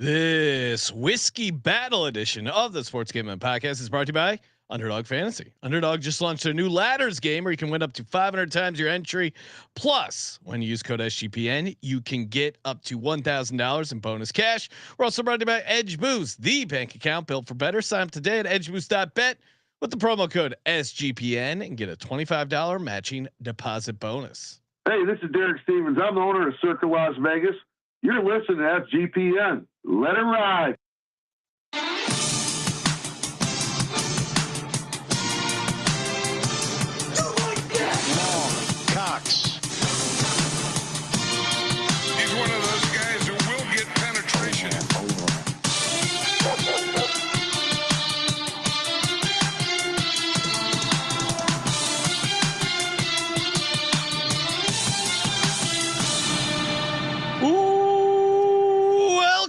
This whiskey battle edition of the Sports Gambling Podcast is brought to you by Underdog Fantasy. Underdog just launched a new ladders game where you can win up to 500 times your entry. Plus, when you use code SGPN, you can get up to $1,000 in bonus cash. We're also brought to you by Edge Boost, the bank account built for better. Sign up today at edgeboost.bet with the promo code SGPN and get a $25 matching deposit bonus. Hey, this is Derek Stevens. I'm the owner of Circa Las Vegas. You're listening to SGPN. Let it ride. Cox. He's one of those guys who will get penetration.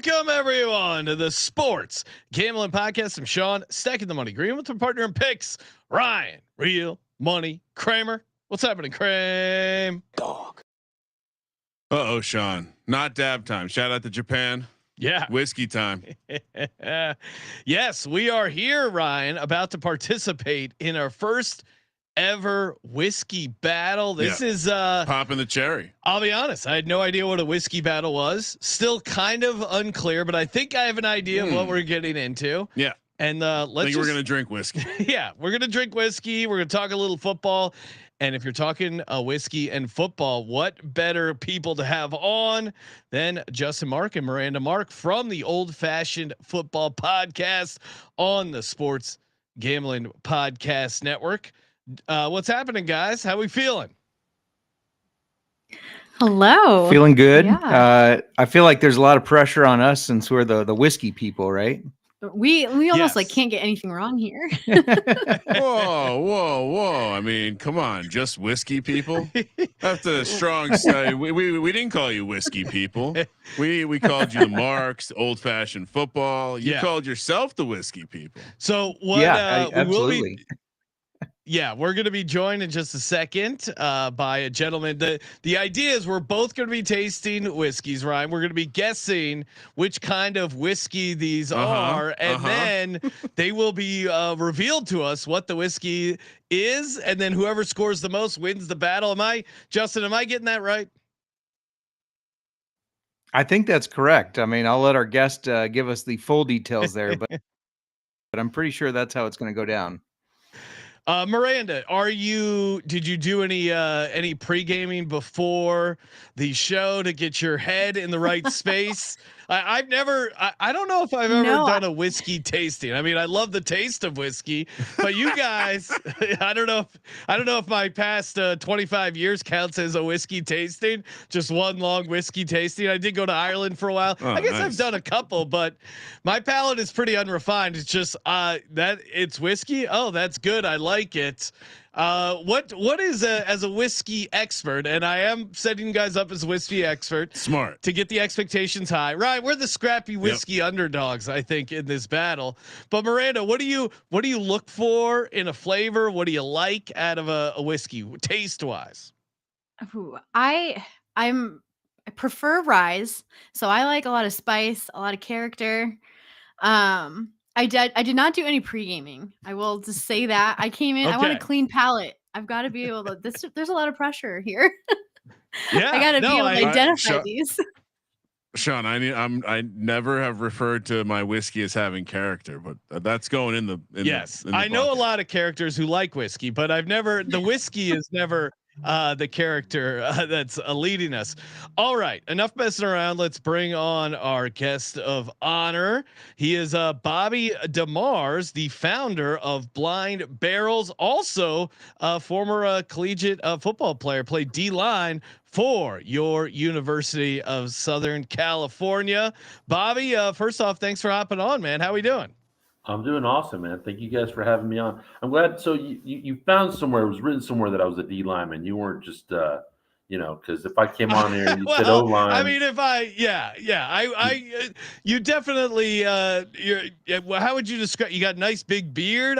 Welcome everyone to the Sports Gambling Podcast. I'm Sean, stacking the money green with my partner in picks, Ryan, Real Money Kramer. What's happening, Kramer? Dog. Uh-oh, Sean. Not dab time. Shout out to Japan. Yeah. Whiskey time. Yes, we are here, Ryan, about to participate in our first ever whiskey battle. This is popping the cherry. I'll be honest, I had no idea what a whiskey battle was. Still kind of unclear, but I think I have an idea of what we're getting into. Yeah. And we're gonna drink whiskey. Yeah, we're gonna drink whiskey. We're gonna talk a little football. And if you're talking whiskey and football, what better people to have on than JMark and Mir from the Old Fashioned Football Podcast on the Sports Gambling Podcast Network. What's happening, guys? How we feeling? Hello. Feeling good. Yeah. I feel like there's a lot of pressure on us since we're the whiskey people, right? We almost like can't get anything wrong here. Whoa. I mean, come on, just whiskey people. That's a strong say. We didn't call you whiskey people. We called you the Marks, Old Fashioned Football. You called yourself the whiskey people. So what? Yeah, absolutely. We're going to be joined in just a second by a gentleman. The idea is we're both going to be tasting whiskeys, Ryan. We're going to be guessing which kind of whiskey these are, and then they will be revealed to us what the whiskey is, and then whoever scores the most wins the battle. Justin, am I getting that right? I think that's correct. I mean, I'll let our guest give us the full details there, but I'm pretty sure that's how it's going to go down. Miranda, did you do any pre-gaming before the show to get your head in the right space? I don't know if I've ever done a whiskey tasting. I mean, I love the taste of whiskey, but you guys, I don't know if my past 25 years counts as a whiskey tasting, just one long whiskey tasting. I did go to Ireland for a while. I guess I've done a couple, but my palate is pretty unrefined. It's just that it's whiskey. Oh, that's good. I like it. What is as a whiskey expert, and I am setting you guys up as a whiskey expert, smart to get the expectations high. Right, we're the scrappy whiskey underdogs, I think, in this battle. But Miranda, what do you look for in a flavor? What do you like out of a whiskey, taste wise? I prefer rye, so I like a lot of spice, a lot of character. I did not do any pre-gaming. I will just say that. I came in, I want a clean palate. I've got to be able to there's a lot of pressure here. Yeah. I gotta be able to identify these. Sean, I never have referred to my whiskey as having character, but that's going in the yes. I know a lot of characters who like whiskey, but the whiskey is never the character that's leading us. All right, enough messing around. Let's bring on our guest of honor. He is Bobby DeMars, the founder of Blind Barrels, also a former collegiate football player, played D-line for your University of Southern California. Bobby, first off, thanks for hopping on, man. How we doing? I'm doing awesome, man. Thank you guys for having me on. I'm glad. So you found somewhere, it was written somewhere that I was a D lineman. You weren't just, because if I came on here and you said O line, I mean, you definitely, how would you describe, you got a nice big beard.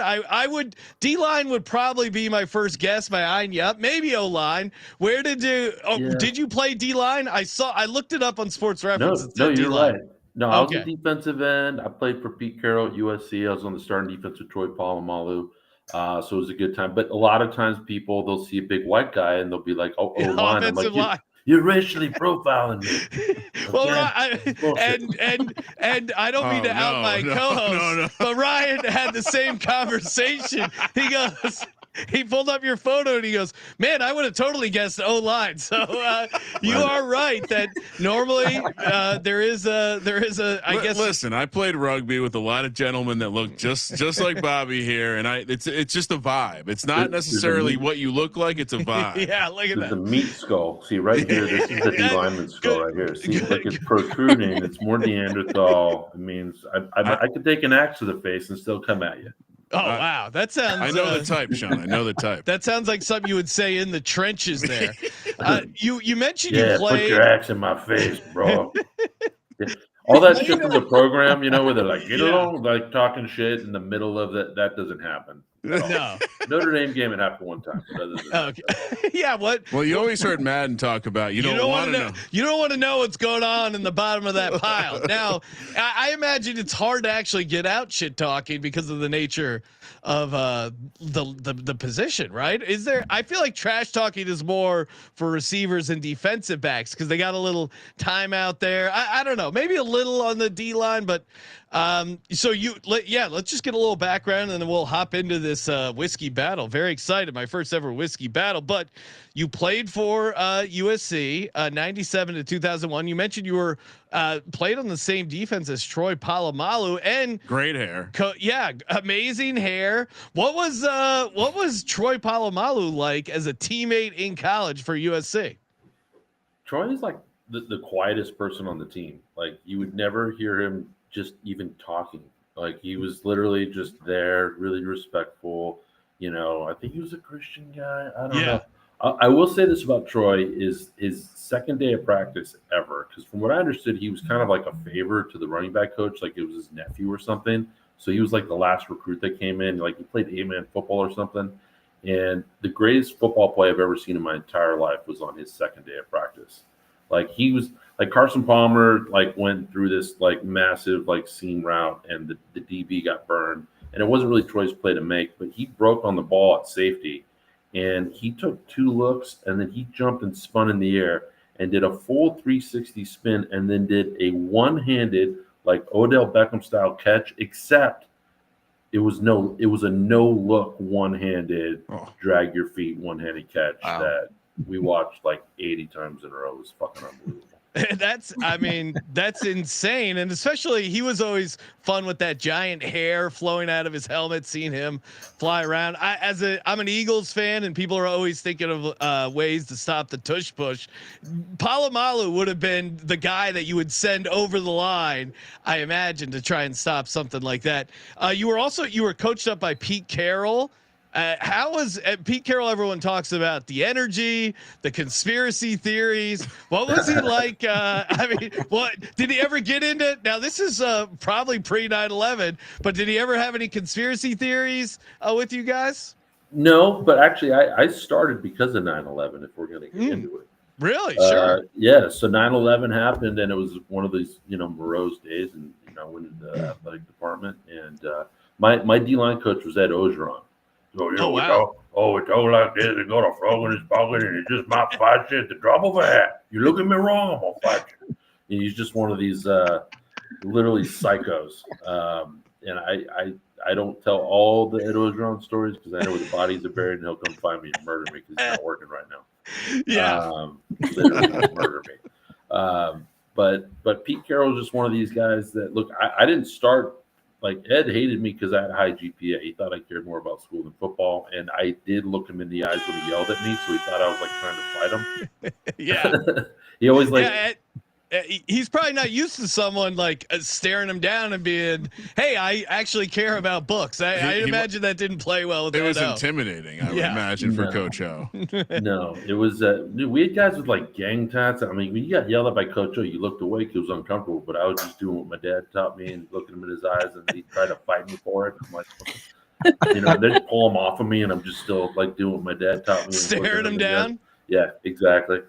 D line would probably be my first guess by eyeing you up, maybe O line. Did you play D line? I looked it up on Sports Reference. No, you're right. No, I was a Okay. defensive end. I played for Pete Carroll at USC. I was on the starting defense with Troy Polamalu. So it was a good time. But a lot of times people, they'll see a big white guy and they'll be like, oh, line. I'm Offensive like, line. you're racially profiling me. Well, Again, bullshit. and I don't mean to out my co-host, but Ryan had the same conversation. He goes, he pulled up your photo and he goes, man, I would have totally guessed O-line. So you are right that normally there is a I guess. Listen, I played rugby with a lot of gentlemen that look just like Bobby here, and it's just a vibe. It's not necessarily what you look like; it's a vibe. Yeah, look at There's that. a meat skull. See right here, this is the D lineman skull right here. See, like it's protruding. It's more Neanderthal. It means I could take an axe to the face and still come at you. Oh wow, that sounds. I know the type, Sean. I know the type. That sounds like something you would say in the trenches there. You mentioned Yeah, you played. put your axe in my face, bro. All that shit from the program, where they're like, like talking shit in the middle of that doesn't happen. No. Notre Dame game, it happened one time. But other than Okay. Yeah. What? Well, you always heard Madden talk about you don't want to know. You don't want to know what's going on in the bottom of that pile. Now, I imagine it's hard to actually get out shit talking because of the nature of the position, right? Is there? I feel like trash talking is more for receivers and defensive backs because they got a little time out there. I don't know, maybe a little on the D line, but so let's just get a little background and then we'll hop into this whiskey battle. Very excited, my first ever whiskey battle. But you played for USC 97 to 2001. You mentioned you were played on the same defense as Troy Polamalu and great hair. Amazing hair. What was Troy Polamalu like as a teammate in college for USC? Troy is like the quietest person on the team. Like you would never hear him just even talking. Like he was literally just there, really respectful. I think he was a Christian guy. I don't know. I will say this about Troy is his second day of practice ever. Because from what I understood, he was kind of like a favor to the running back coach. Like it was his nephew or something. So he was like the last recruit that came in. Like he played 8-man football or something. And the greatest football play I've ever seen in my entire life was on his second day of practice. Like he was like Carson Palmer, like went through this like massive like seam route and the DB got burned. And it wasn't really Troy's play to make, but he broke on the ball at safety and he took 2 looks and then he jumped and spun in the air and did a full 360 spin and then did a one-handed like Odell Beckham style catch, except it was a no look one-handed drag your feet one-handed catch that we watched like 80 times in a row. It was fucking unbelievable. That's insane. And especially he was always fun with that giant hair flowing out of his helmet, seeing him fly around. I'm an Eagles fan and people are always thinking of ways to stop the tush push. Polamalu would have been the guy that you would send over the line, I imagine, to try and stop something like that. You were coached up by Pete Carrol. How was Pete Carrol? Everyone talks about the energy, the conspiracy theories. What was he like? What did he ever get into? Now this is probably pre 9/11, but did he ever have any conspiracy theories with you guys? No, but actually I started because of 9/11. If we're going to get into it, really? Sure. Yeah. So 9/11 happened, and it was one of these morose days, and I went into the athletic department, and my D-line coach was Ed Orgeron. So, we talk like this, he got a frog in his pocket and he just might fight you at the drop of a hat. You look at me wrong, I'm going to fight you. And he's just one of these literally psychos. And I don't tell all the Ed Orgeron stories because I know where the bodies are buried and he'll come find me and murder me because he's not working right now. Yeah. Literally murder me. But Pete Carroll is just one of these guys that, look, I didn't start. Like Ed hated me because I had a high GPA. He thought I cared more about school than football. And I did look him in the eyes when he yelled at me. So he thought I was like trying to fight him. Yeah. He always he's probably not used to someone like staring him down and being, hey, I actually care about books. I imagine that didn't play well with it. Was intimidating, I would imagine, for Coach O. No, it was we had guys with like gang tats. I mean, when you got yelled at by Coach O, you looked away because it was uncomfortable, but I was just doing what my dad taught me and looking him in his eyes, and he tried to fight me for it. I'm like, they just pull him off of me, and I'm just still like doing what my dad taught me. Staring him down? Yeah, exactly.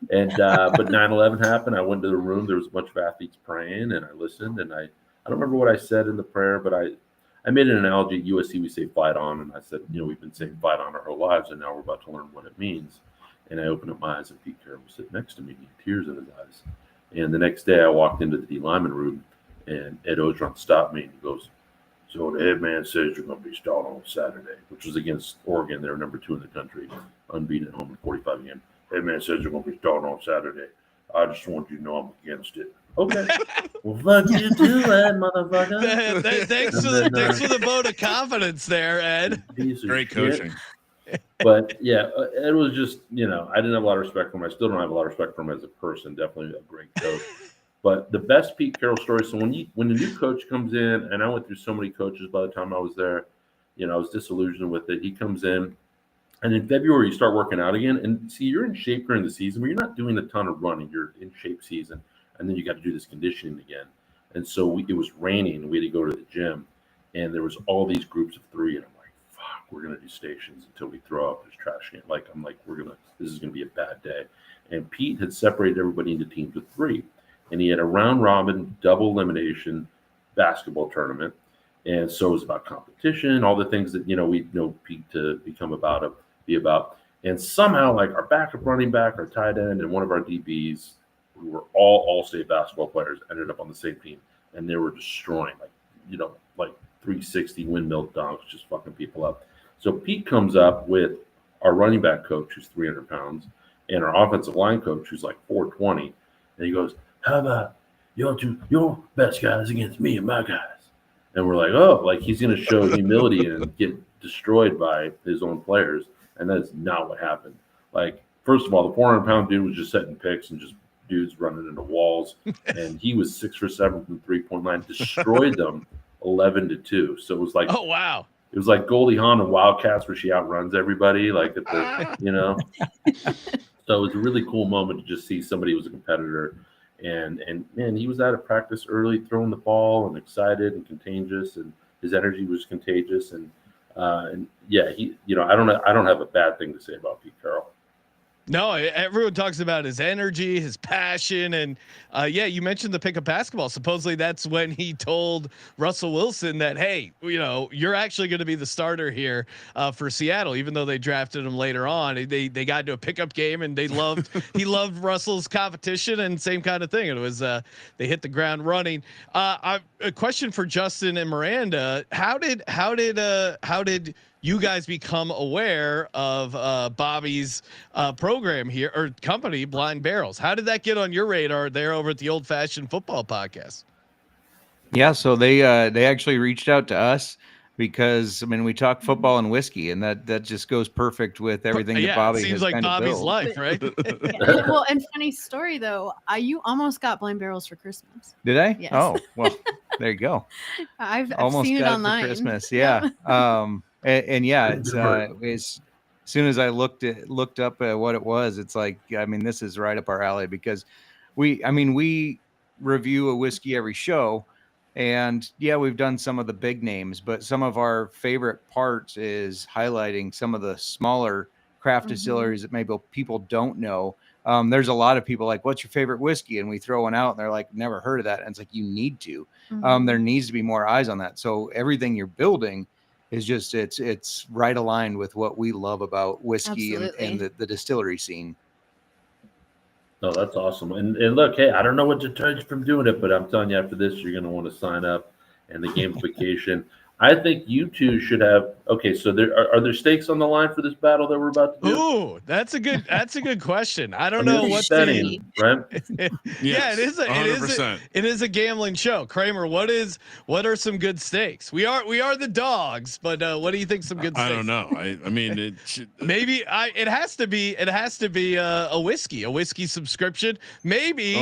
And but 9/11 happened. I went to the room. There was a bunch of athletes praying, and I listened. And I don't remember what I said in the prayer, but I made an analogy. At USC, we say "fight on," and I said, we've been saying "fight on" our whole lives, and now we're about to learn what it means. And I opened up my eyes, and Pete Carrol was sitting next to me, tears in his eyes. And the next day, I walked into the D lineman room, and Ed Orgeron stopped me, and he goes, "So the head man says you're going to be starting on Saturday," which was against Oregon. They were number 2 in the country, unbeaten at home in 45 games. "Head man says you're going to be starting on Saturday. I just want you to know I'm against it." Okay. Well, fuck you too, Ed, motherfucker. Thanks for the vote of confidence there, Ed. Great coaching. But yeah, Ed was just, I didn't have a lot of respect for him. I still don't have a lot of respect for him as a person. Definitely a great coach. But the best Pete Carrol story. So when a new coach comes in, and I went through so many coaches by the time I was there, I was disillusioned with it. He comes in, and in February you start working out again. And see, you're in shape during the season, but you're not doing a ton of running. You're in shape season, and then you got to do this conditioning again. And so it was raining. We had to go to the gym, and there was all these groups of 3, and I'm like, "Fuck, we're gonna do stations until we throw out this trash can." Like I'm like, this is gonna be a bad day. And Pete had separated everybody into teams of 3. And he had a round robin double elimination basketball tournament. And so it was about competition, all the things that, we know Pete to be about. And somehow, like our backup running back, our tight end, and one of our DBs, who were all state basketball players, ended up on the same team. And they were destroying, like 360 windmill dunks, just fucking people up. So Pete comes up with our running back coach, who's 300 pounds, and our offensive line coach, who's like 420. And he goes, "How about your best guys against me and my guys?" And we're like, "Oh, like he's going to show humility and get destroyed by his own players." And that's not what happened. Like, first of all, the 400-pound dude was just setting picks and just dudes running into walls. And he was 6 for 7 from 3-point line, destroyed them 11-2. So it was like, oh, wow. It was like Goldie Hawn and Wildcats where she outruns everybody, like at the, So it was a really cool moment to just see somebody who was a competitor. And man, he was out of practice early, throwing the ball and excited and contagious, and his energy was contagious. And yeah, he, I don't have a bad thing to say about Pete Carrol. No, everyone talks about his energy, his passion, and yeah, you mentioned the pickup basketball. Supposedly that's when he told Russell Wilson that, hey, you're actually going to be the starter here for Seattle, even though they drafted him later on. They got into a pickup game, and he loved Russell's competition, and same kind of thing. It was they hit the ground running. A question for Justin and Miranda: How did you guys become aware of Bobby's program here, or company, Blind Barrels? How did that get on your radar there over at the Old Fashioned Football Podcast? Yeah, so they actually reached out to us because we talk football and whiskey, and that just goes perfect with everything that Bobby it seems has like kind Bobby's of built. life, right? Yeah. Well, and funny story though, you almost got Blind Barrels for Christmas. Did I? Yes. Oh, well, there you go. I've Almost seen it got online for Christmas. Yeah. And yeah, it's as soon as I looked up at what it was, it's like, this is right up our alley, because we review a whiskey every show, and yeah, we've done some of the big names, but some of our favorite parts is highlighting some of the smaller craft distilleries that maybe people don't know. There's a lot of people like, "What's your favorite whiskey?" And we throw one out, and they're like, "Never heard of that." And it's like, you need to. There needs to be more eyes on that. So everything you're building is just it's right aligned with what we love about whiskey and the distillery scene. No, that's awesome. And look, hey, I don't know what to charge you from doing it, but I'm telling you, after this, you're going to want to sign up. And the gamification, I think you two should have. Okay, so are there stakes on the line for this battle that we're about to do? Ooh, that's a good question. I don't know what setting, right? Yeah, Yes, it is a gambling show. Kramer, what are some good stakes? We are the dogs, but what do you think some good stakes? I don't know. I mean, it should, maybe it has to be a whiskey subscription. Maybe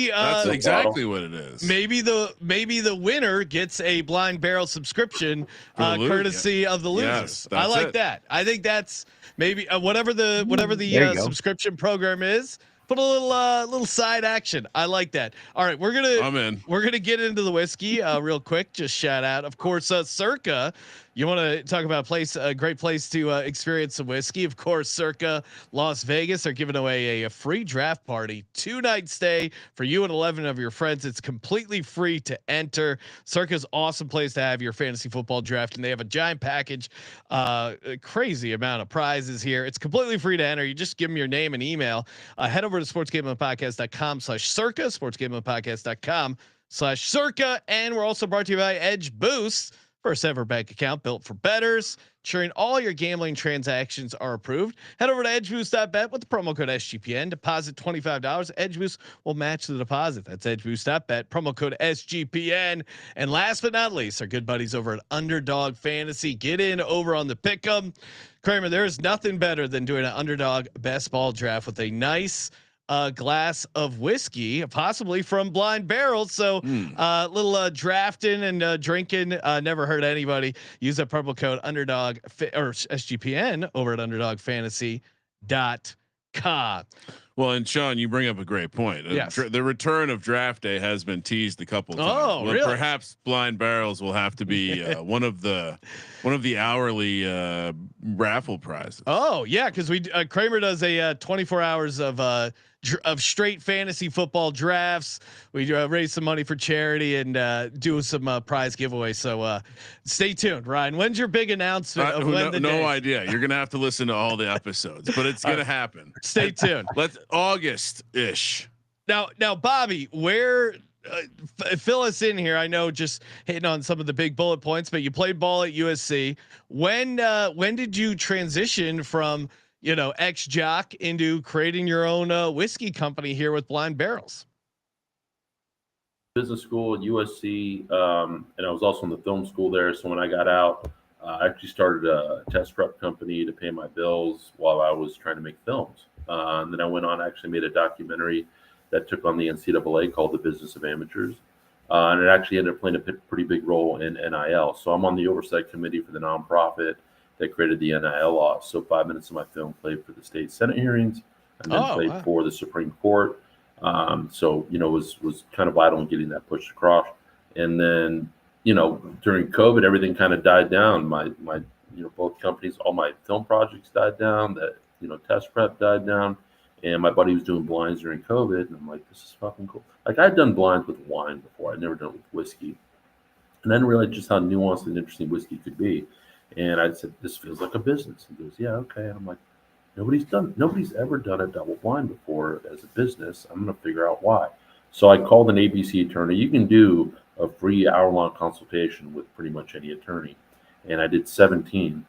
that's exactly what it is. Maybe the winner gets a Blind Barrel subscription courtesy of the losers. Yes, I like it. that. I think that's maybe whatever the subscription program is. Put a little side action. I like that. All right, we're gonna get into the whiskey real quick. Just shout out, of course, Circa. You want to talk about a great place to experience some whiskey? Of course, Circa Las Vegas are giving away a free draft party, 2-night stay for you and 11 of your friends. It's completely free to enter. Circa's awesome place to have your fantasy football draft, and they have a giant package, a crazy amount of prizes here. It's completely free to enter. You just give them your name and email. Head over to sportsgamblingpodcast.com/Circa, sportsgamblingpodcast.com/Circa, and we're also brought to you by Edge Boost. First ever bank account built for bettors, ensuring all your gambling transactions are approved. Head over to edgeboost.bet with the promo code SGPN. Deposit $25. EdgeBoost will match the deposit. That's edgeboost.bet, promo code SGPN. And last but not least, our good buddies over at Underdog Fantasy. Get in over on the pick'em. Kramer, there is nothing better than doing an Underdog best ball draft with a nice glass of whiskey, possibly from Blind Barrel. So little drafting and drinking never hurt anybody. Use that purple code underdog or SGPN over at underdogfantasy.com. Well, and Sean, you bring up a great point. Yes. The return of draft day has been teased a couple times. Oh, well, really? Perhaps Blind Barrels will have to be one of the hourly raffle prizes. Oh yeah, because we Kramer does a 24 hours of straight fantasy football drafts. We raise some money for charity and do some prize giveaways. So stay tuned, Ryan. When's your big announcement? Of when no idea. You're gonna have to listen to all the episodes, but it's gonna happen. Stay tuned. Let's August-ish. Now, Bobby, where fill us in here? I know just hitting on some of the big bullet points, but you played ball at USC. When did you transition from ex-jock into creating your own whiskey company here with Blind Barrels? Business school at USC, and I was also in the film school there. So when I got out, I actually started a test prep company to pay my bills while I was trying to make films. And then I went on, actually made a documentary that took on the NCAA called The Business of Amateurs. And it actually ended up playing a pretty big role in NIL. So I'm on the oversight committee for the nonprofit that created the NIL law. So 5 minutes of my film played for the state Senate hearings and then played for the Supreme Court. So, was kind of vital in getting that pushed across. And then, during COVID, everything kind of died down. My both companies, all my film projects died down, that, test prep died down. And my buddy was doing blinds during COVID. And I'm like, this is fucking cool. Like, I'd done blinds with wine before. I'd never done it with whiskey. And I didn't realize just how nuanced and interesting whiskey could be. And I said, this feels like a business. He goes, yeah, okay. And I'm like, nobody's ever done a double blind before as a business. I'm going to figure out why. So I called an ABC attorney. You can do a free hour-long consultation with pretty much any attorney. And I did 17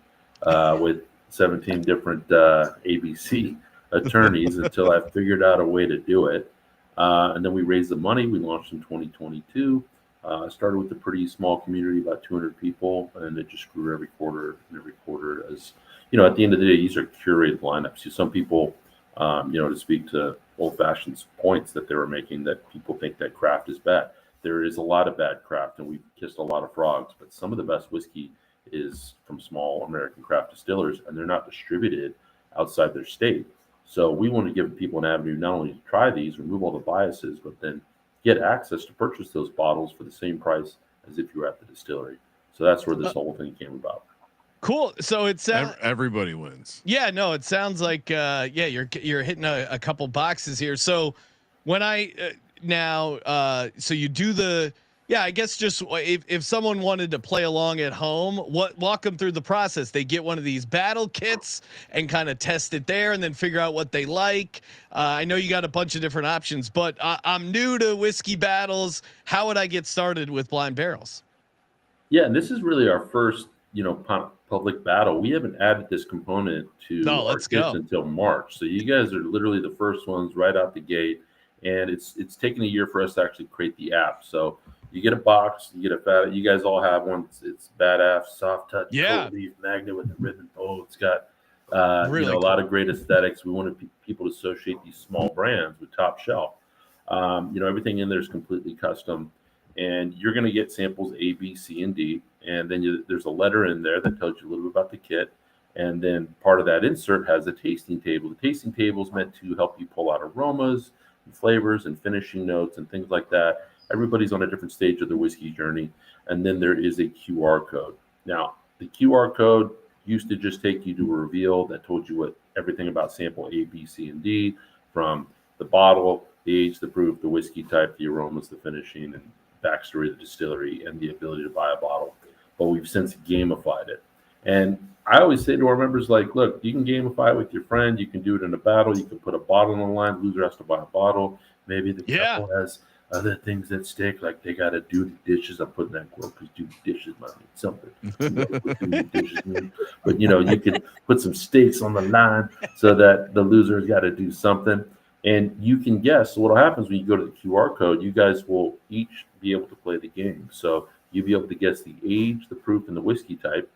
with 17 different ABC attorneys until I figured out a way to do it. And then we raised the money. We launched in 2022. Started with a pretty small community, about 200 people, and it just grew every quarter. As at the end of the day, these are curated lineups. Some people, to speak to old-fashioned points that they were making, that people think that craft is bad. There is a lot of bad craft, and we've kissed a lot of frogs. But some of the best whiskey is from small American craft distillers, and they're not distributed outside their state. So we want to give people an avenue not only to try these, remove all the biases, but then get access to purchase those bottles for the same price as if you were at the distillery. So that's where this whole thing came about. Cool. So it's everybody wins. Yeah, no, it sounds like you're hitting a couple boxes here. So when so you do I guess just if someone wanted to play along at home, walk them through the process. They get one of these battle kits and kind of test it there and then figure out what they like. I know you got a bunch of different options, but I'm new to whiskey battles. How would I get started with Blind Barrels? Yeah, and this is really our first, public battle. We haven't added this component to our kits until March. So you guys are literally the first ones right out the gate. And it's taken a year for us to actually create the app. So you get a box, you guys all have one. It's badass, soft touch, cold leaf magnet with a ribbon bow. It's got really a lot of great aesthetics. We wanted people to associate these small brands with top shelf. Everything in there is completely custom, and you're going to get samples A, B, C, and D. And then there's a letter in there that tells you a little bit about the kit. And then part of that insert has a tasting table. The tasting table is meant to help you pull out aromas and flavors and finishing notes and things like that. Everybody's on a different stage of their whiskey journey. And then there is a QR code. Now, the QR code used to just take you to a reveal that told you what everything about sample A, B, C, and D, from the bottle, the age, the proof, the whiskey type, the aromas, the finishing, and backstory of the distillery, and the ability to buy a bottle. But we've since gamified it. And I always say to our members, like, look, you can gamify it with your friend. You can do it in a battle. You can put a bottle on the line. The loser has to buy a bottle. Maybe the couple has other things that stick, like they got to do the dishes. I'm putting that quote because do the dishes might mean something. You know, what do the dishes mean. But, you know, you can put some stakes on the line so that the loser's got to do something. And you can guess. So what happens when you go to the QR code, you guys will each be able to play the game. So you'll be able to guess the age, the proof, and the whiskey type.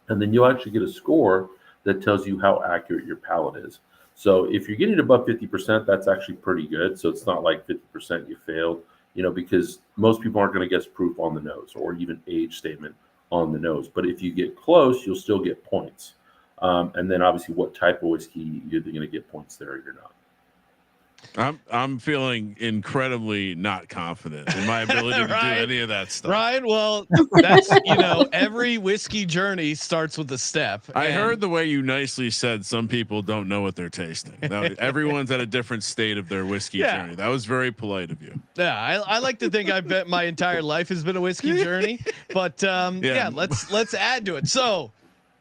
And then you'll actually get a score that tells you how accurate your palate is. So if you're getting above 50%, that's actually pretty good. So it's not like 50% you failed, you know, because most people aren't going to guess proof on the nose or even age statement on the nose. But if you get close, you'll still get points. And then obviously what type of whiskey, you're either going to get points there or you're not. I'm feeling incredibly not confident in my ability to do any of that stuff. Ryan, well, that's, you know, every whiskey journey starts with a step. I heard the way you nicely said some people don't know what they're tasting. Everyone's at a different state of their whiskey journey. That was very polite of you. Yeah, I like to think I bet my entire life has been a whiskey journey, but let's add to it. So,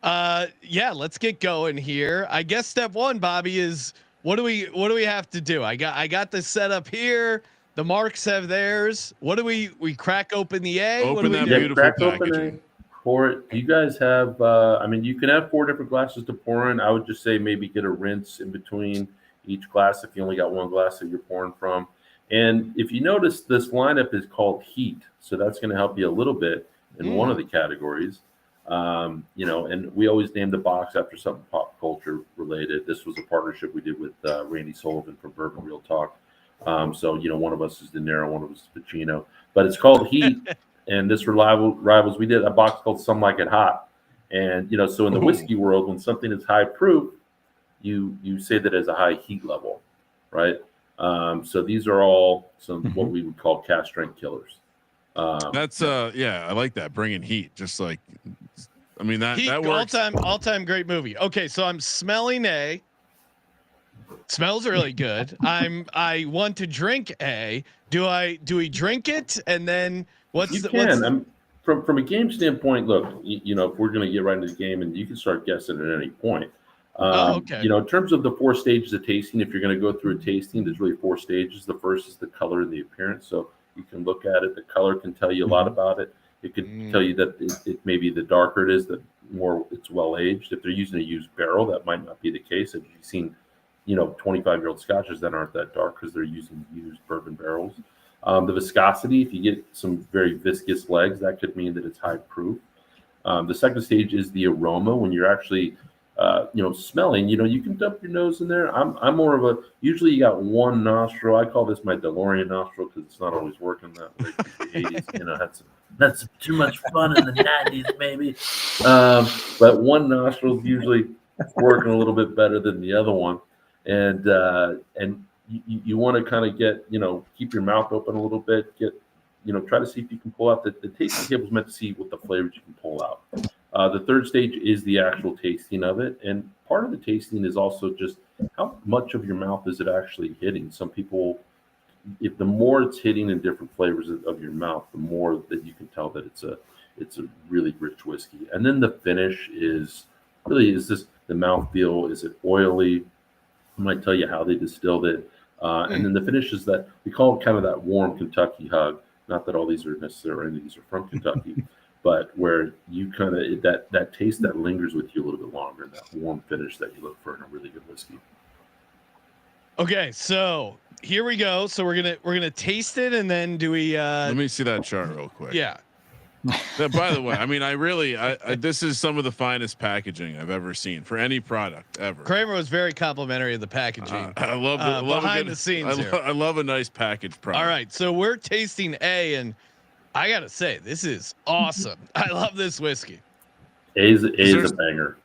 let's get going here. I guess step one, Bobby, is what do we have to do? I got this set up here. The Marks have theirs. What do we crack open the A? Open that beautiful packaging. Pour it. You guys have, I mean, you can have 4 different glasses to pour in. I would just say maybe get a rinse in between each glass if you only got one glass that you're pouring from. And if you notice, this lineup is called Heat. So that's going to help you a little bit in one of the categories. You know, and we always named the box after something pop culture related. This was a partnership we did with Randy Sullivan from Bourbon Real Talk. So, you know, one of us is De Niro, one of us is Pacino, but it's called Heat. And this rivals, we did a box called Some Like It Hot. And, you know, so in the whiskey world, when something is high proof, you say that as a high heat level, right? So these are all some what we would call cast strength killers. That's I like that, bringing heat. Just like, I mean, that works. all time great movie. Okay, so I'm smelling A. Smells really good. I want to drink A. Do we drink it and then from a game standpoint? Look, you know, if we're going to get right into the game, and you can start guessing at any point. Okay. You know, in terms of the 4 stages of tasting, if you're going to go through a tasting, there's really 4 stages. The first is the color and the appearance. So you can look at it. The color can tell you a lot about it. It could tell you that it maybe the darker it is, the more it's well aged. If they're using a used barrel, that might not be the case. If you've seen, you know, 25-year-old scotches that aren't that dark because they're using used bourbon barrels. The viscosity, if you get some very viscous legs, that could mean that it's high proof. The second stage is the aroma. When you're actually you know, smelling, you know, you can dump your nose in there. I'm more of a, usually you got one nostril. I call this my DeLorean nostril because it's not always working that way. The 80s, you know, that's too much fun in the 90s, maybe. But one nostril is usually working a little bit better than the other one. And you want to kind of get, you know, keep your mouth open a little bit, you know, try to see if you can pull out the tasting table is meant to see what the flavors you can pull out. The third stage is the actual tasting of it. And part of the tasting is also just how much of your mouth is it actually hitting. Some people, if the more it's hitting in different flavors of your mouth, the more that you can tell that it's a really rich whiskey. And then the finish is this the mouthfeel? Is it oily? I might tell you how they distilled it. And then the finish is that we call it kind of that warm Kentucky hug. Not that all these are necessarily, any of these are from Kentucky, but where you kind of, that taste that lingers with you a little bit longer, that warm finish that you look for in a really good whiskey. Okay, so here we go. So we're gonna taste it, and then do we? Let me see that chart real quick. Yeah. By the way, I mean, this is some of the finest packaging I've ever seen for any product ever. Kramer was very complimentary of the packaging. I love behind the scenes. I love a nice package product. All right, so we're tasting A, and I gotta say, this is awesome. I love this whiskey. A's a banger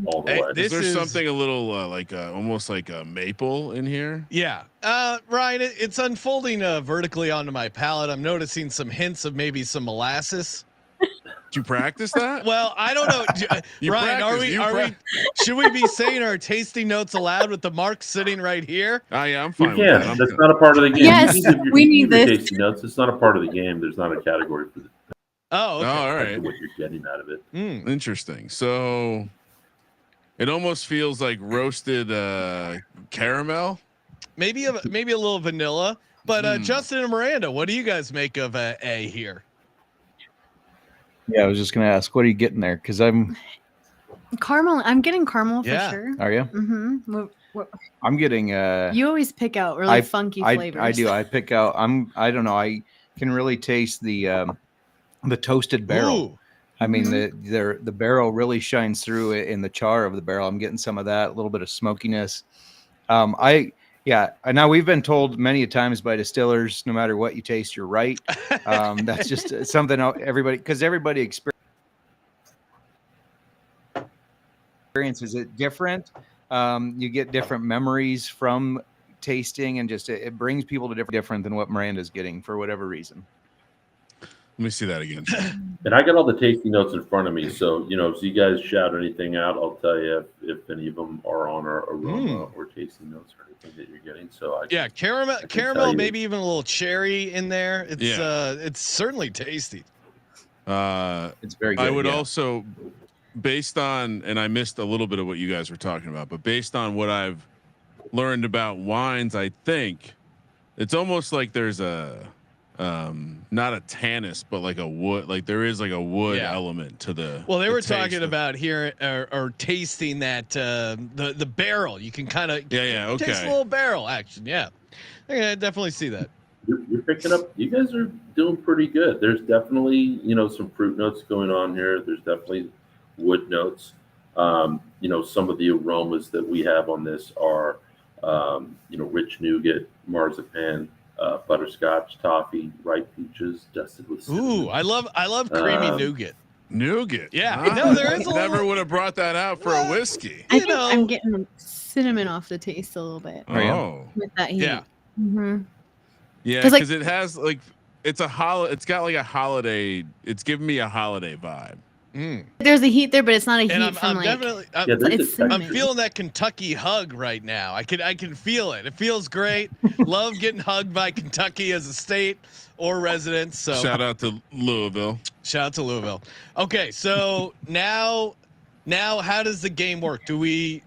all the way. Is there something a little almost like a maple in here? Yeah, Ryan, it's unfolding vertically onto my palate. I'm noticing some hints of maybe some molasses. Did you practice that? Well, I don't know. You Ryan, should we be saying our tasting notes aloud with the mark sitting right here? Yeah, I'm You fine with can. that. That's not a part of the game. Yes, You can give your- we you can need give your this. tasting notes. It's not a part of the game. There's not a category for Oh, okay. All that's right. what you're getting out of it. Interesting. So it almost feels like roasted caramel. Maybe a little vanilla. But Justin and Miranda, what do you guys make of A here? Yeah, I was just gonna ask, what are you getting there? Because I'm Caramel. I'm getting caramel for Yeah. sure. Are you? Mm-hmm. I'm getting You always pick out really funky flavors. I do. I pick out. I don't know. I can really taste the toasted barrel. Ooh. I mean, the barrel really shines through it in the char of the barrel. I'm getting some of that, a little bit of smokiness. Now we've been told many a times by distillers, no matter what you taste, you're right. That's just something everybody experiences it different. You get different memories from tasting, and just it brings people to different than what Miranda's getting for whatever reason. Let me see that again. And I got all the tasting notes in front of me, so if you guys shout anything out, I'll tell you if any of them are on our aroma or tasting notes or anything that you're getting. So caramel, maybe even a little cherry in there. It's certainly tasty. It's very good. I would also, based on, and I missed a little bit of what you guys were talking about, but based on what I've learned about wines, I think it's almost like there's not a tannins, but like a wood, like there is like a wood element to the. Well, they were talking about here or tasting that the barrel. You can kind of okay, taste a little barrel action. Yeah, I definitely see that. You're picking up. You guys are doing pretty good. There's definitely some fruit notes going on here. There's definitely wood notes. Some of the aromas that we have on this are rich nougat, marzipan, butterscotch, toffee, ripe peaches, dusted with cinnamon. Ooh, I love creamy nougat. Nougat. Yeah, no, there is. Never would have brought that out for a whiskey. I think I'm getting cinnamon off the taste a little bit. Oh, with that heat. Yeah. Mm-hmm. Yeah, because it has like it's got like a holiday. It's giving me a holiday vibe. There's a heat there, but it's not a heat And from I'm feeling that Kentucky hug right now. I can feel it. It feels great. Love getting hugged by Kentucky as a state or residence. So shout out to Louisville. Okay, so now how does the game work? Do we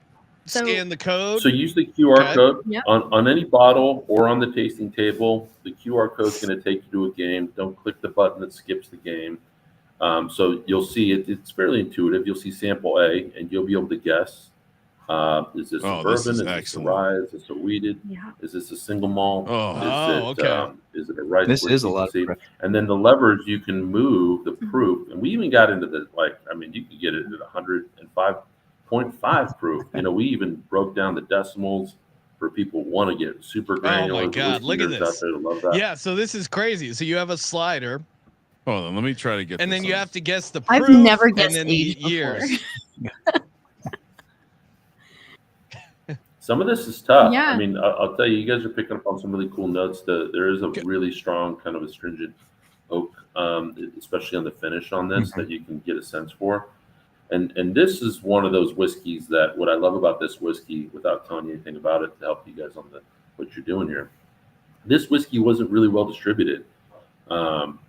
scan the code? So use the QR code Yep. on any bottle or on the tasting table. The QR code is going to take you to a game. Don't click the button that skips the game. So you'll see it. It's fairly intuitive. You'll see sample A, and you'll be able to guess: is this a bourbon? Is this a rye? Is this a wheated? Yeah. Is this a single malt? Okay. Is it a rice? This is a lot of pressure. And then the levers you can move the proof, and we even got into the you could get it at 105.5 proof. We even broke down the decimals for people who want to get super granular. Oh my God! Look at this. Out there to love that. Yeah, so this is crazy. So you have a slider. Hold on, let me try to get. And this then you on. have to guess the proof. I've never guessed and then the age before. years. Some of this is tough. Yeah. I mean, I'll tell you, you guys are picking up on some really cool notes. There is a really strong kind of astringent oak, especially on the finish on this, that you can get a sense for. And this is one of those whiskeys that what I love about this whiskey, without telling you anything about it to help you guys on what you're doing here. This whiskey wasn't really well distributed.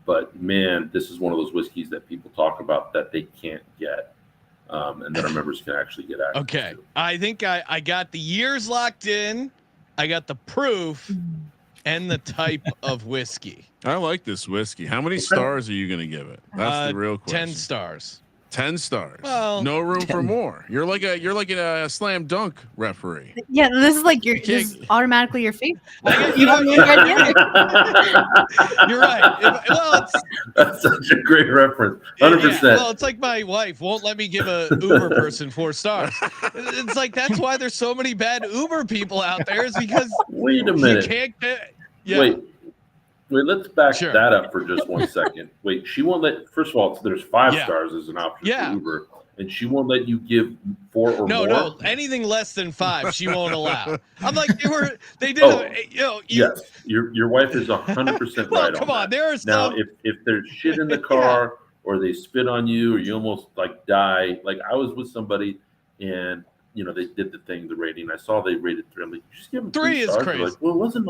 But man, this is one of those whiskeys that people talk about that they can't get, and that our members can actually get access Okay, to. I think I got the years locked in. I got the proof and the type of whiskey. I like this whiskey. How many stars are you going to give it? That's the real question. 10 stars. 10 stars. Well, no room for more. You're like a slam dunk referee. Yeah, this is like this is automatically your favorite. You don't need idea. You're right. That's such a great reference. 100%. Well, it's like my wife won't let me give a Uber person 4 stars. It's like that's why there's so many bad Uber people out there. Is because wait a minute. You can't get. Yeah. Wait, let's back that up for just 1 second. Wait, she won't let. First of all, there's 5 stars as an option for Uber, and she won't let you give 4 or more. No, anything less than 5, she won't allow. I'm like, they did. Yes, your wife is 100% right. Come on, there are now some. if there's shit in the car or they spit on you, or you almost like die. Like I was with somebody, and they did the thing, the rating. I saw they rated 3. I'm like, just give them 3 is stars. crazy. They're like, well, it wasn't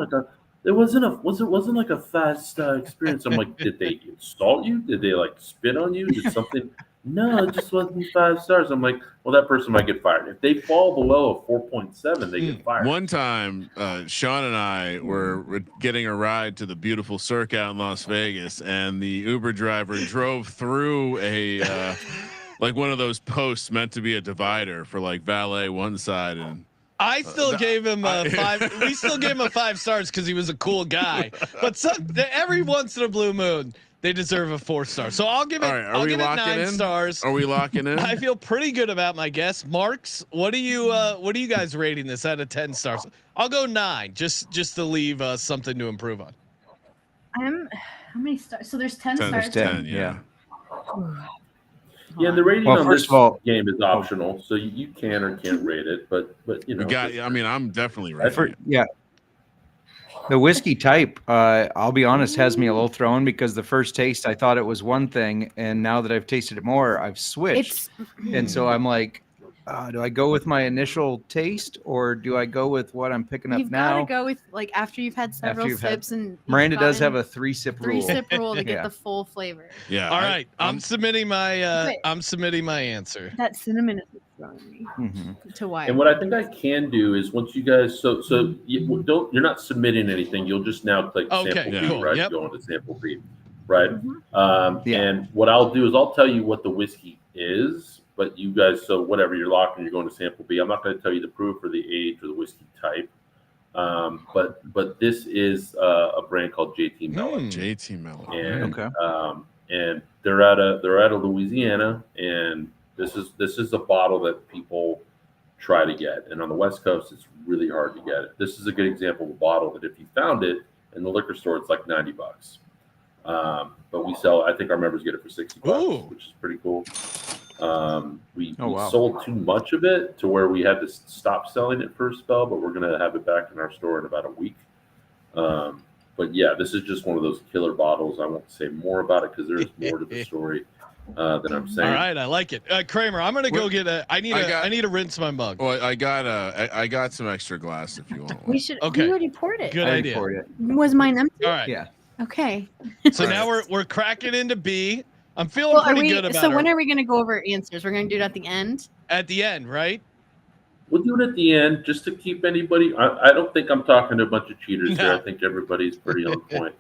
like a fast experience. I'm like, did they insult you? Did they like spit on you? Did something? No, it just wasn't 5 stars. I'm like, well, that person might get fired. If they fall below a 4.7, they get fired. One time, Sean and I were getting a ride to the beautiful Cirque out in Las Vegas, and the Uber driver drove through a like one of those posts meant to be a divider for like valet one side, and I still gave him a 5. We still gave him a 5 stars because he was a cool guy. But every once in a blue moon, they deserve a 4 star. So I'll give it. Right, I'll give it 9 stars. Are we locking in? I feel pretty good about my guess. Marks, what are you guys rating this out of 10 stars? I'll go 9, just to leave something to improve on. How many stars? So there's 10 stars. 10, yeah. Yeah, the rating Well, on first this of all- game is optional, so you can or can't rate it. But I mean, I'm definitely ready. Yeah. The whiskey type, I'll be honest, has me a little thrown because the first taste I thought it was one thing, and now that I've tasted it more, I've switched. And so I'm like, do I go with my initial taste or do I go with what I'm picking up You've now? got to go with like after you've had several sips and Miranda does have a 3-sip rule. 3-sip rule to get the full flavor. Yeah. All right, I'm submitting my answer. That cinnamon is throwing me to why. And what I think I can do is once you guys, you're not submitting anything. You'll just now click sample B, cool. right? Yep. Go into sample B, right? Mm-hmm. And what I'll do is I'll tell you what the whiskey is, but you guys, so whatever you're locked and you're going to sample B. I'm not going to tell you the proof or the age or the whiskey type. But this is a brand called JT Mellon. JT Mellon. And and they're out of Louisiana, and this is a bottle that people try to get, and on the West Coast it's really hard to get it. This is a good example of a bottle that if you found it in the liquor store, it's like $90. But we sell, I think our members get it for $60, which is pretty cool. We sold too much of it to where we had to stop selling it for a spell, but we're going to have it back in our store in about a week. But yeah, this is just one of those killer bottles. I won't say more about it because there is more to the story than I'm saying. All right, I like it. Kramer, I'm gonna go get I need to rinse my mug. Well, I got some extra glass if you want. We should. Okay. We already poured it. Good idea. Was mine empty? All right. Yeah. Okay. So now we're cracking into B. I'm feeling pretty good about it. So when are we going to go over answers? We're going to do it at the end? At the end, right? We'll do it at the end just to keep anybody. I don't think I'm talking to a bunch of cheaters here. I think everybody's pretty on point.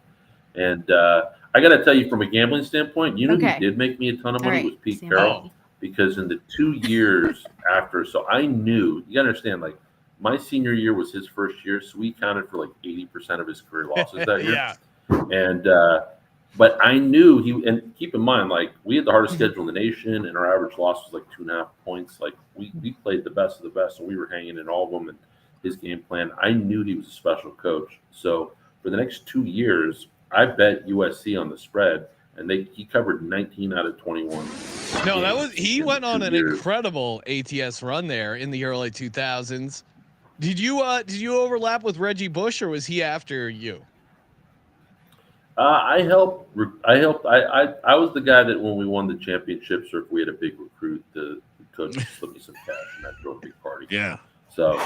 And I got to tell you, from a gambling standpoint, who did make me a ton of money was Pete Carrol. Because in the 2 years after, so I knew, you got to understand, like my senior year was his first year, so we counted for like 80% of his career losses that year. Yeah. And but I knew and keep in mind, like we had the hardest schedule in the nation, and our average loss was like 2.5 points. Like we played the best of the best, and we were hanging in all of them. And his game plan, I knew he was a special coach. So for the next 2 years, I bet USC on the spread, and he covered 19 out of 21. No, he went on an incredible ATS run there in the early 2000s. Did you overlap with Reggie Bush, or was he after you? I helped. I was the guy that when we won the championships, or if we had a big recruit, the coach would slip me some cash, and I'd throw a big party. Yeah. So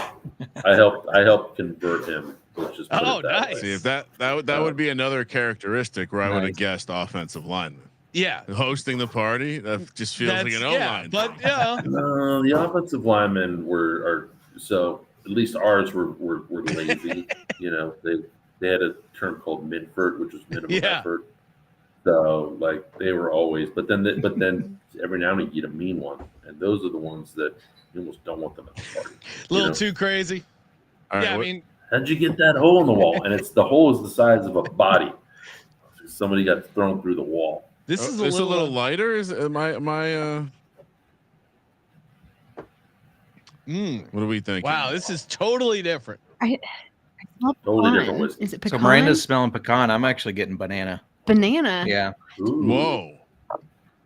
I helped convert him. Let's just put it that nice. way. See, if that would be another characteristic where I would have guessed offensive lineman. Yeah. Hosting the party, that just feels like an O-line. But yeah. The offensive linemen are so at least ours were lazy. They had a term called minfert, which was minimum effort. So like they were always, but then every now and then you get a mean one, and those are the ones that you almost don't want them at the party. A little too crazy. All right, I mean, how'd you get that hole in the wall? And the hole is the size of a body. Somebody got thrown through the wall. This is a little lighter. What do we think? Wow, this is totally different. Totally different whiskey. Is it pecan? So Miranda's smelling pecan. I'm actually getting banana. Banana. Yeah. Ooh. Whoa.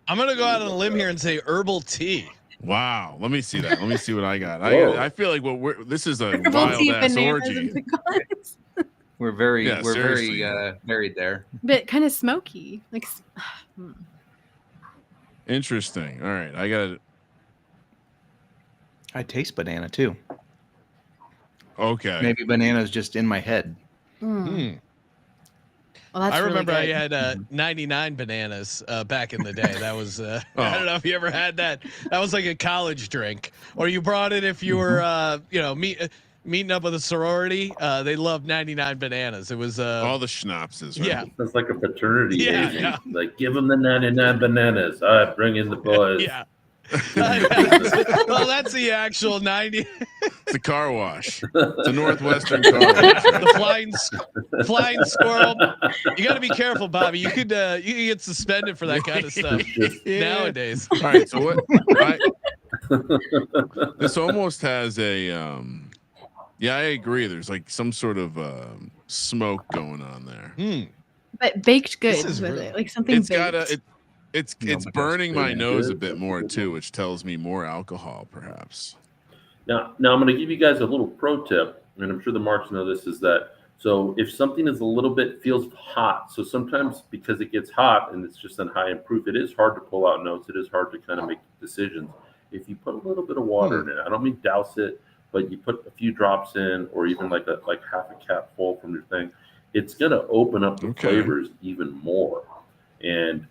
I'm gonna go out on a limb here and say herbal tea. Wow. Let me see that. Let me see what I got. Whoa. I feel like this is a Herbal wild tea, ass bananas, orgy. and pecans. We're very seriously. married there. But kind of smoky. Like Interesting. All right, I got it. I taste banana too. Okay. Maybe banana's just in my head. Well, that's I really remember I good. had 99 bananas back in the day. That was I don't know if you ever had that. That was like a college drink, or you brought it if you were meeting up with a sorority. They loved 99 bananas. It was all the schnapses. Right? yeah. That's like a fraternity Yeah, agent. yeah. Like, give them the 99 bananas. All right, bring in the boys. Yeah. Well, that's the actual 90. It's a car wash. It's a Northwestern car wash. The flying squirrel. You got to be careful, Bobby. You could get suspended for that kind of stuff nowadays. All right, so what? This almost has a. Yeah, I agree. There's like some sort of smoke going on there. But baked goods is with really- it, like something It's baked. got a. It's No, but that's burning my pretty nose a good. bit more too, which tells me more alcohol, perhaps. Now I'm going to give you guys a little pro tip, and I'm sure the marks know this, is that so if something is a little bit feels hot, so sometimes because it gets hot and it's just on high in proof, it is hard to pull out notes. It is hard to kind of make decisions. If you put a little bit of water in it, I don't mean douse it, but you put a few drops in, or even like half a cap full from your thing, it's going to open up the flavors even more. And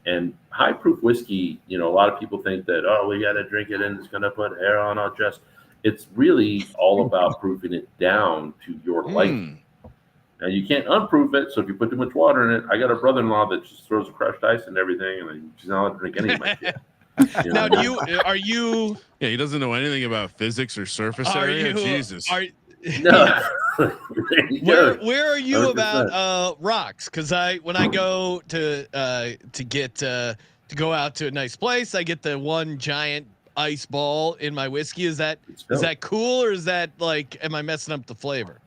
high proof whiskey, a lot of people think that, oh, we got to drink it and it's going to put hair on our chest. It's really all about proofing it down to your liking. Now you can't unproof it, so if you put too much water in it, I got a brother-in-law that just throws crushed ice and everything, and he's not allowed to drink any of my shit. Now, are you? Yeah, he doesn't know anything about physics or surface Are area. you? Jesus. No. Where are you 100%. about rocks? Because when I go to go out to a nice place, I get the one giant ice ball in my whiskey. Is that cool, or is that like, am I messing up the flavor?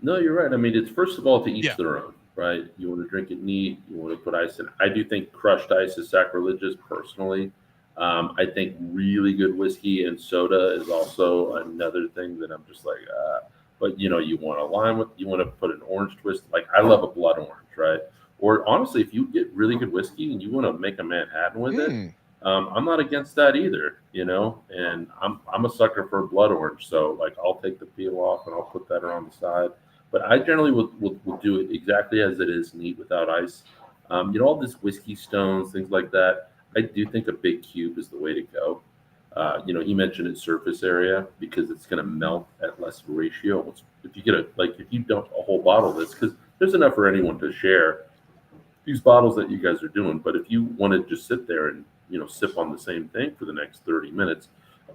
No, you're right. I mean, it's first of all to each their own, right? You want to drink it neat. You want to put ice in. I do think crushed ice is sacrilegious, personally. I think really good whiskey and soda is also another thing that I'm just like, but you want a lime with, you want to put an orange twist. Like, I love a blood orange, right? Or honestly, if you get really good whiskey and you want to make a Manhattan with it, I'm not against that either, and I'm a sucker for a blood orange. So like, I'll take the peel off and I'll put that around the side. But I generally will do it exactly as it is, neat, without ice. All this whiskey stones, things like that. I do think a big cube is the way to go. He mentioned its surface area because it's going to melt at less ratio. If you get if you dump a whole bottle of this, because there's enough for anyone to share these bottles that you guys are doing. But if you want to just sit there and, sip on the same thing for the next 30 minutes,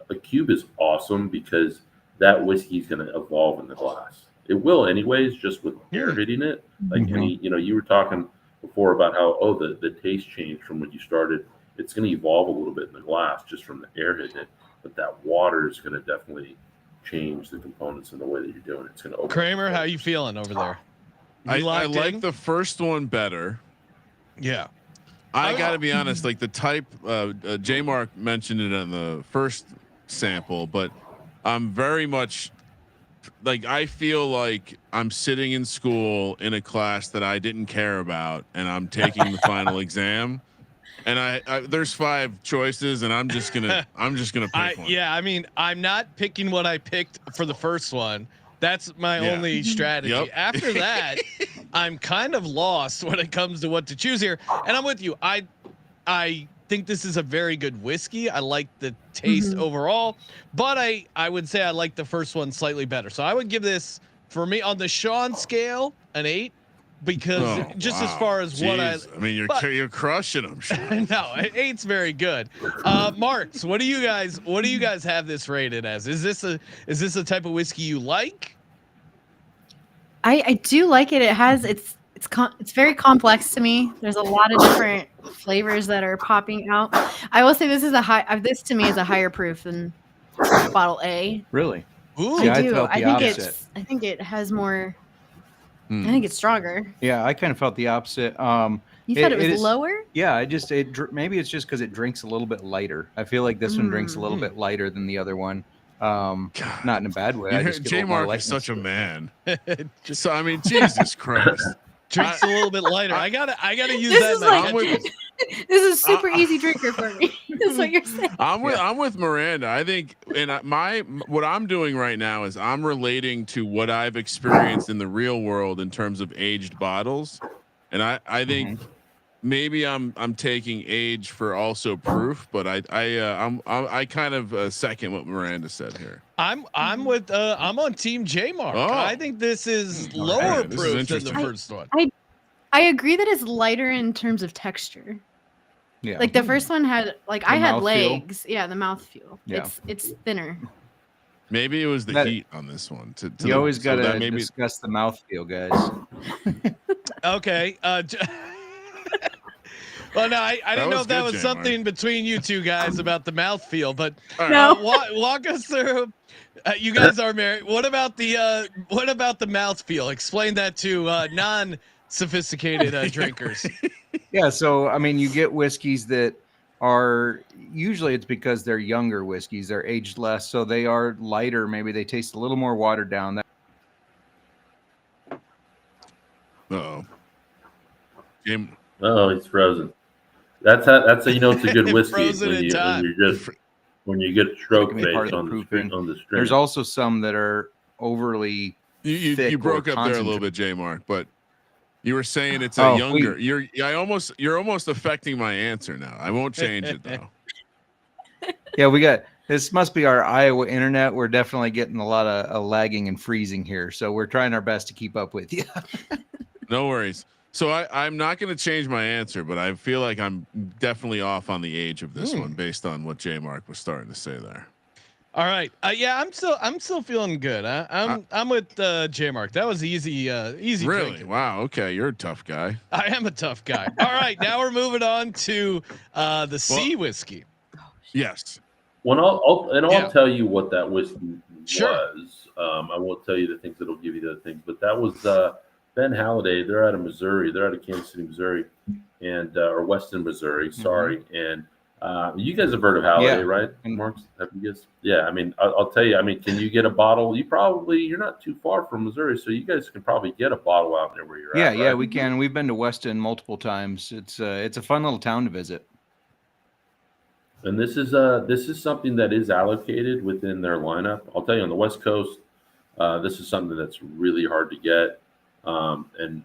a cube is awesome because that whiskey is going to evolve in the glass. It will anyways, just with air hitting it. Like you were talking before about how, the taste changed from when you started. It's going to evolve a little bit in the glass just from the air hitting it, but that water is going to definitely change the components in the way that you're doing it. It's going to open. Kramer, how you feeling over there? I like the first one better. Yeah. I got to be honest, like the type, JMark mentioned it on the first sample, but I'm very much like, I feel like I'm sitting in school in a class that I didn't care about, and I'm taking the final exam. And I there's 5 choices, and I'm just gonna pick one. Yeah, I mean, I'm not picking what I picked for the first one. That's my only strategy. Yep. After that, I'm kind of lost when it comes to what to choose here. And I'm with you. I think this is a very good whiskey. I like the taste overall, but I would say I like the first one slightly better. So I would give this, for me, on the Sean scale, an 8. Because as far as what I mean, you're crushing them. Sean. No, 8's very good. Marks, what do you guys have this rated as? Is this a type of whiskey you like? I do like it. It has it's very complex to me. There's a lot of different flavors that are popping out. I will say this to me is a higher proof than bottle A. Really? Ooh, I do. felt the opposite. I think it has more. I think it's stronger. Yeah, I kind of felt the opposite. You said it was lower? Yeah, maybe it's just because it drinks a little bit lighter. I feel like this one drinks a little bit lighter than the other one. Not in a bad way. JMark is such a man. So I mean, Jesus Christ. Drinks a little bit lighter. I gotta use that. This is super easy drinker for me. That's what you're saying. I'm with Miranda. I think, and what I'm doing right now is I'm relating to what I've experienced in the real world in terms of aged bottles, and I think maybe I'm taking age for also proof, but I kind of second what Miranda said here. I'm on Team JMark. Oh. I think this is lower This is proof than the interesting. first one. I agree that it's lighter in terms of texture. Yeah. Like the first one had I had mouthfeel. legs. Yeah, the mouthfeel. Yeah. It's thinner. Maybe it was the heat on this one. You always got to discuss the mouthfeel, guys. Okay. Well, no, I didn't know was if that good, was JMark. something between you two guys about the mouthfeel, but No. walk us through. You guys are married. What about the mouthfeel? Explain that to non-sophisticated drinkers. Yeah, so I mean, you get whiskeys that are usually it's because they're younger whiskeys, they're aged less, so they are lighter. Maybe they taste a little more watered down. Uh-oh. Oh, he's frozen. That's how you know it's a good whiskey Frozen in time. when you get stroke That can be part face of the proofing. on the string. There's also some that are overly You thick broke or up there a little bit, JMark, but you were saying it's a younger. You're almost affecting my answer now. I won't change it though. Yeah, we got this. Must be our Iowa internet. We're definitely getting a lot of lagging and freezing here, so we're trying our best to keep up with you. No worries. So I'm not going to change my answer, but I feel like I'm definitely off on the age of this one based on what JMark was starting to say there. All right. Yeah, I'm still feeling good. I'm with JMark. That was easy. Easy. Really? Drinking. Wow. Okay, you're a tough guy. I am a tough guy. All right, now we're moving on to the sea whiskey. Yes. Well, I'll tell you what that whiskey Sure. was. I won't tell you the things that'll give you the things, but that was Ben Halliday. They're out of Missouri. They're out of Kansas City, Missouri, and or Weston, Missouri. Sorry. And you guys have heard of Halliday, right? Marks, have you guys? Yeah. I mean, I'll tell you. I mean, can you get a bottle? You're not too far from Missouri, so you guys can probably get a bottle out there where you're at. Yeah, right? we can. We've been to Weston multiple times. It's a fun little town to visit. And this is something that is allocated within their lineup. I'll tell you, on the West Coast, this is something that's really hard to get. And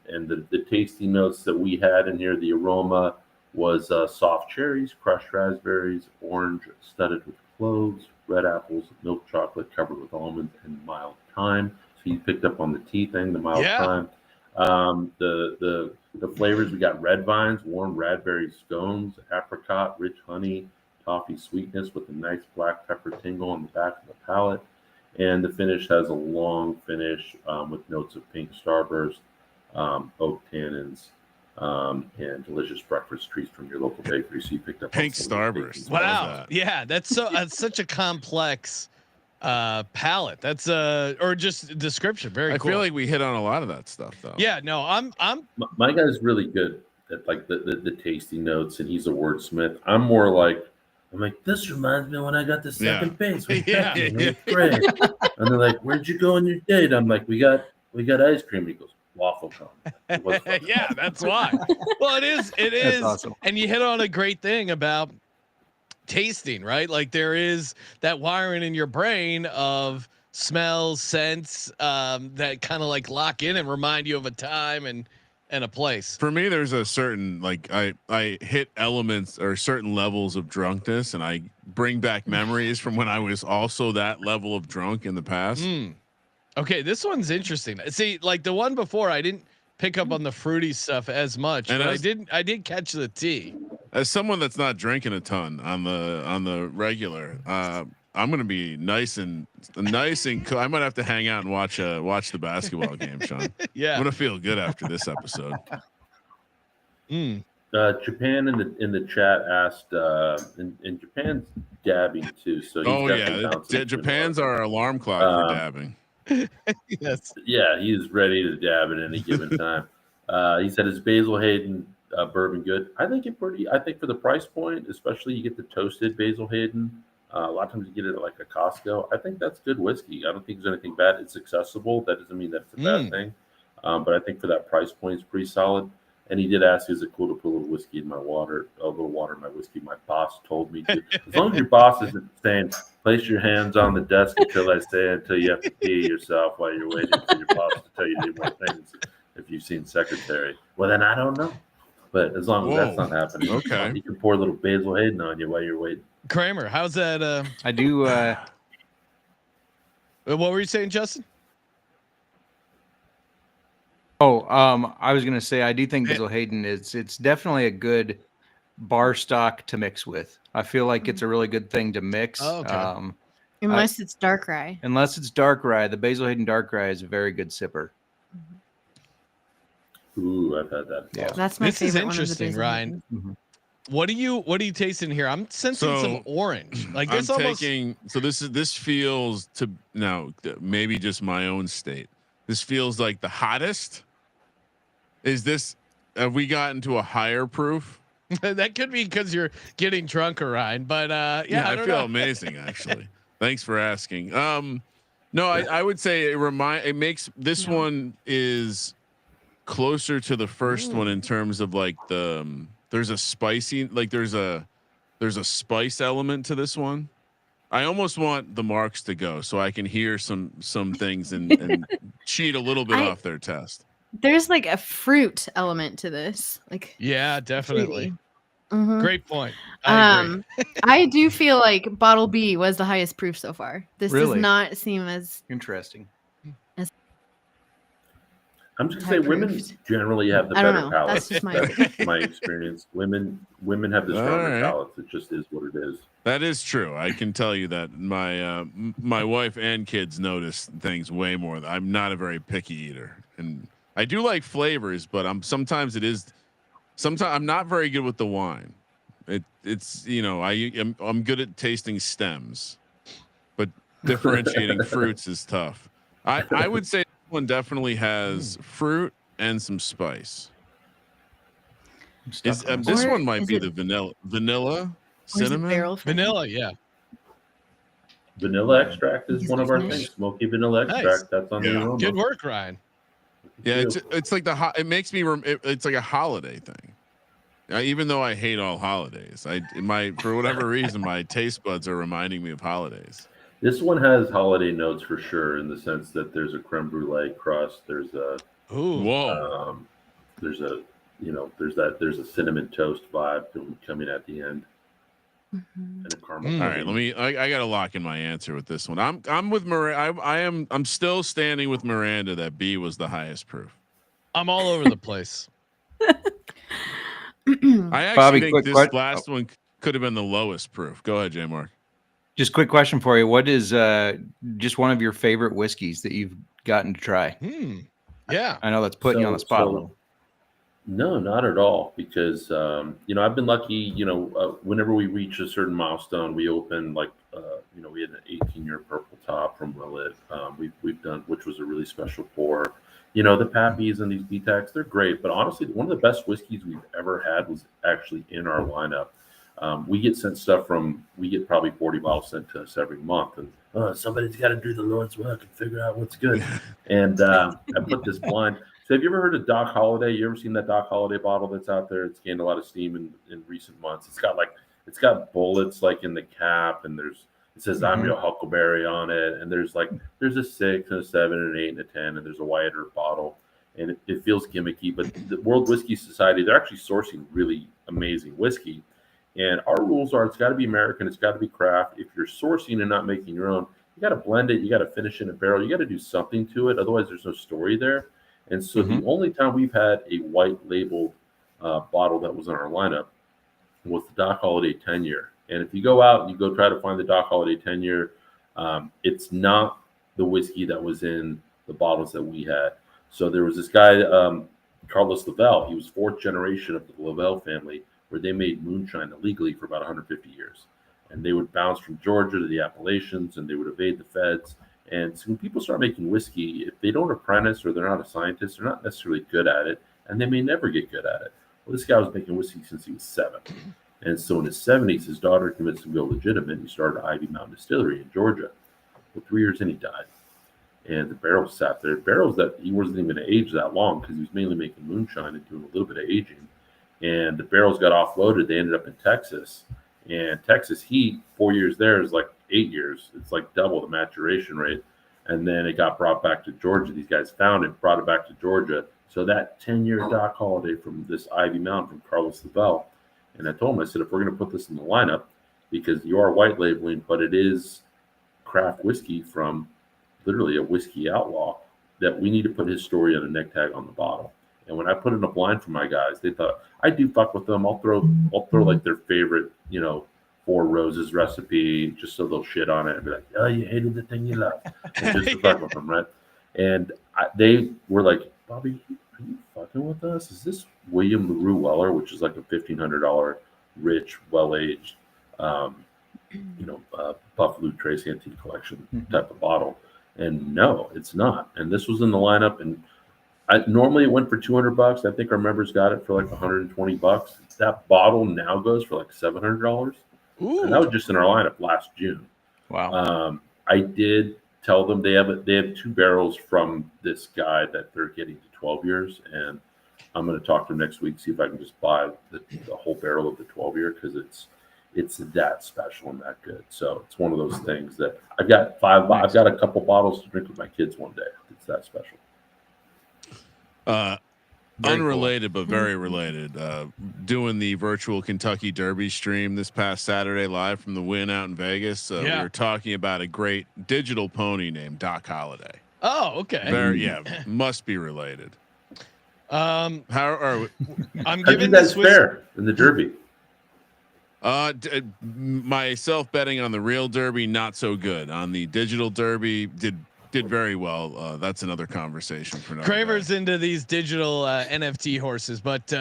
the tasty notes that we had in here, the aroma was soft cherries, crushed raspberries, orange studded with cloves, red apples, milk chocolate covered with almonds, and mild thyme. So you picked up on the tea thing, the mild thyme. The flavors, we got red vines, warm raspberry scones, apricot, rich honey, toffee sweetness with a nice black pepper tingle on the back of the palate. And the finish has a long finish with notes of pink starburst, oak tannins, and delicious breakfast treats from your local bakery. So you picked up Pink starburst. Wow. Yeah, that's such a complex palette. That's or just description. Very cool. I feel like we hit on a lot of that stuff though. Yeah, no, I'm my guy's really good at like the tasty notes, and he's a wordsmith. I'm more like, this reminds me of when I got to second base. Yeah. Great. And they're like, where'd you go on your date? I'm like, we got ice cream. He goes, waffle cone. Yeah, that's why. Well, it is. That's awesome. And you hit on a great thing about tasting, right? Like there is that wiring in your brain of smells, scents that kind of like lock in and remind you of a time and a place. For me, there's a certain like I hit elements or certain levels of drunkenness, and I bring back memories from when I was also that level of drunk in the past. Okay, this one's interesting. See, like the one before, I didn't pick up on the fruity stuff as much, and I did catch the tea. As someone that's not drinking a ton on the regular, I'm gonna be nice and cool. I might have to hang out and watch the basketball game, Sean. Yeah, I'm gonna feel good after this episode. Japan in the chat asked, and Japan's dabbing too. So Japan's our alarm clock for dabbing. Yes. Yeah, he's ready to dab at any given time. He said, "Is Basil Hayden bourbon good?" I think for the price point, especially you get the toasted Basil Hayden. A lot of times you get it at like a Costco. I think that's good whiskey. I don't think there's anything bad. It's accessible. That doesn't mean that it's a bad thing. But I think for that price point, it's pretty solid. And he did ask, is it cool to put a little whiskey in my water, a little water in my whiskey? My boss told me to. As long as your boss isn't saying, place your hands on the desk until I say it, until you have to pee yourself while you're waiting for your boss to tell you to do more things. If you've seen Secretary, well, then I don't know. But as long as that's not happening, okay. You can pour a little Basil Hayden on you while you're waiting. Kramer, how's that? I do. What were you saying, Justin? I was gonna say I do think Basil Hayden it's definitely a good bar stock to mix with. I feel like it's a really good thing to mix. Oh, okay. Unless it's dark rye. Unless it's dark rye, the Basil Hayden dark rye is a very good sipper. Ooh, I've had that. Yeah. That's my This is favorite. interesting, one of the Ryan. Mm-hmm. What are you tasting here? I'm sensing some orange. Like I'm this almost. so this feels to now maybe just my own state. This feels like the hottest. Is this? Have we gotten to a higher proof? That could be because you're getting drunker, Ryan. But yeah, I feel amazing actually. Thanks for asking. No, I would say it makes this one is closer to the first one in terms of like there's a spicy, like there's a spice element to this one. I almost want the marks to go so I can hear some things and cheat a little bit off their test. There's like a fruit element to this. Like yeah, definitely. Mm-hmm. Great point. I agree. I do feel like bottle B was the highest proof so far. This does not seem as interesting. I'm just gonna say women generally have the better palate. That's just my my experience. Women have the stronger palates. It just is what it is. That is true. I can tell you that my wife and kids notice things way more. I'm not a very picky eater, and I do like flavors, but sometimes I'm not very good with the wine. It's I'm good at tasting stems, but differentiating fruits is tough. I would say one definitely has fruit and some spice. This one might be the vanilla cinnamon. Vanilla, yeah. Vanilla extract is one of our things. Smoky vanilla extract. Nice. That's on the aroma. Good work, Ryan. Yeah, it's like it makes me. It's like a holiday thing. Even though I hate all holidays, for whatever reason my taste buds are reminding me of holidays. This one has holiday notes for sure, in the sense that there's a creme brulee crust. There's a there's a cinnamon toast vibe coming at the end. And a caramel. All right, I got to lock in my answer with this one. I'm with Miranda. I'm still standing with Miranda that B was the highest proof. I'm all over the place. I actually think this last one could have been the lowest proof. Go ahead, JMark. Just quick question for you. What is just one of your favorite whiskeys that you've gotten to try? Yeah. I know that's putting you on the spot a little. No, not at all. Because, I've been lucky, whenever we reach a certain milestone, we open we had an 18-year purple top from Willet. We've done, which was a really special pour. The Pappies and these BTACs, they're great. But honestly, one of the best whiskeys we've ever had was actually in our lineup. We get sent stuff we get probably 40 bottles sent to us every month. And somebody's got to do the Lord's work and figure out what's good. And I put this blind. So have you ever heard of Doc Holliday? You ever seen that Doc Holliday bottle that's out there? It's gained a lot of steam in recent months. It's got bullets like in the cap, and it says I'm your Huckleberry on it. And there's a 6 and a 7 and an 8 and a 10, and there's a whiter bottle. And it feels gimmicky, but the World Whiskey Society, they're actually sourcing really amazing whiskey. And our rules are it's got to be American, it's got to be craft. If you're sourcing and not making your own, you got to blend it, you got to finish in a barrel, you got to do something to it. Otherwise, there's no story there. And so the only time we've had a white labeled bottle that was in our lineup was the Doc Holliday 10-year. And if you go out and you go try to find the Doc Holliday 10-year, it's not the whiskey that was in the bottles that we had. So there was this guy, Carlos Lavelle. He was 4th generation of the Lavelle family, where they made moonshine illegally for about 150 years. And they would bounce from Georgia to the Appalachians, and they would evade the feds. And so when people start making whiskey, if they don't apprentice or they're not a scientist, they're not necessarily good at it, and they may never get good at it. Well, this guy was making whiskey since he was 7. And so in his 70s, his daughter convinced him to go legitimate. He started Ivy Mountain Distillery in Georgia. Well, 3 years in, he died. and the barrel sat there. Barrels that he wasn't even age that long because he was mainly making moonshine and doing a little bit of aging. And the barrels got offloaded. They ended up in Texas, and Texas heat 4 years there is like 8 years. It's like double the maturation rate. And then it got brought back to Georgia. These guys found it, brought it back to Georgia. So that 10-year Doc Holiday from this Ivy Mountain from Carlos Lavelle. And I told him, I said, if we're going to put this in the lineup, because you are white labeling, but it is craft whiskey from literally a whiskey outlaw, that we need to put his story on a neck tag on the bottle. And when I put in a blind for my guys, they thought, I do fuck with them. I'll throw like their favorite, Four Roses recipe, just so they'll shit on it and be like, oh, you hated the thing you loved. And just to fuck with them, right? And they were like, Bobby, are you fucking with us? Is this William LaRue Weller, which is like a $1,500 rich, well-aged, Buffalo Trace Antique Collection type of bottle? And no, it's not. And this was in the lineup, and normally it went for $200. I think our members got it for like $120. That bottle now goes for like $700. Ooh. And that was just in our lineup last June. Wow. I did tell them they have 2 barrels from this guy that they're getting to 12 years, and I'm going to talk to them next week, see if I can just buy the whole barrel of the 12-year, because it's that special and that good. So it's one of those things that I've got I've got a couple bottles to drink with my kids one day. It's that special. Very unrelated, cool. But very related. Doing the virtual Kentucky Derby stream this past Saturday live from the Wynn out in Vegas. We were talking about a great digital pony named Doc Holliday. Oh, okay. Must be related. How are we? I'm giving you guys fair in the Derby. Myself betting on the real Derby, not so good. On the digital Derby, did very well. That's another conversation for another Kramer's day. into these digital NFT horses, but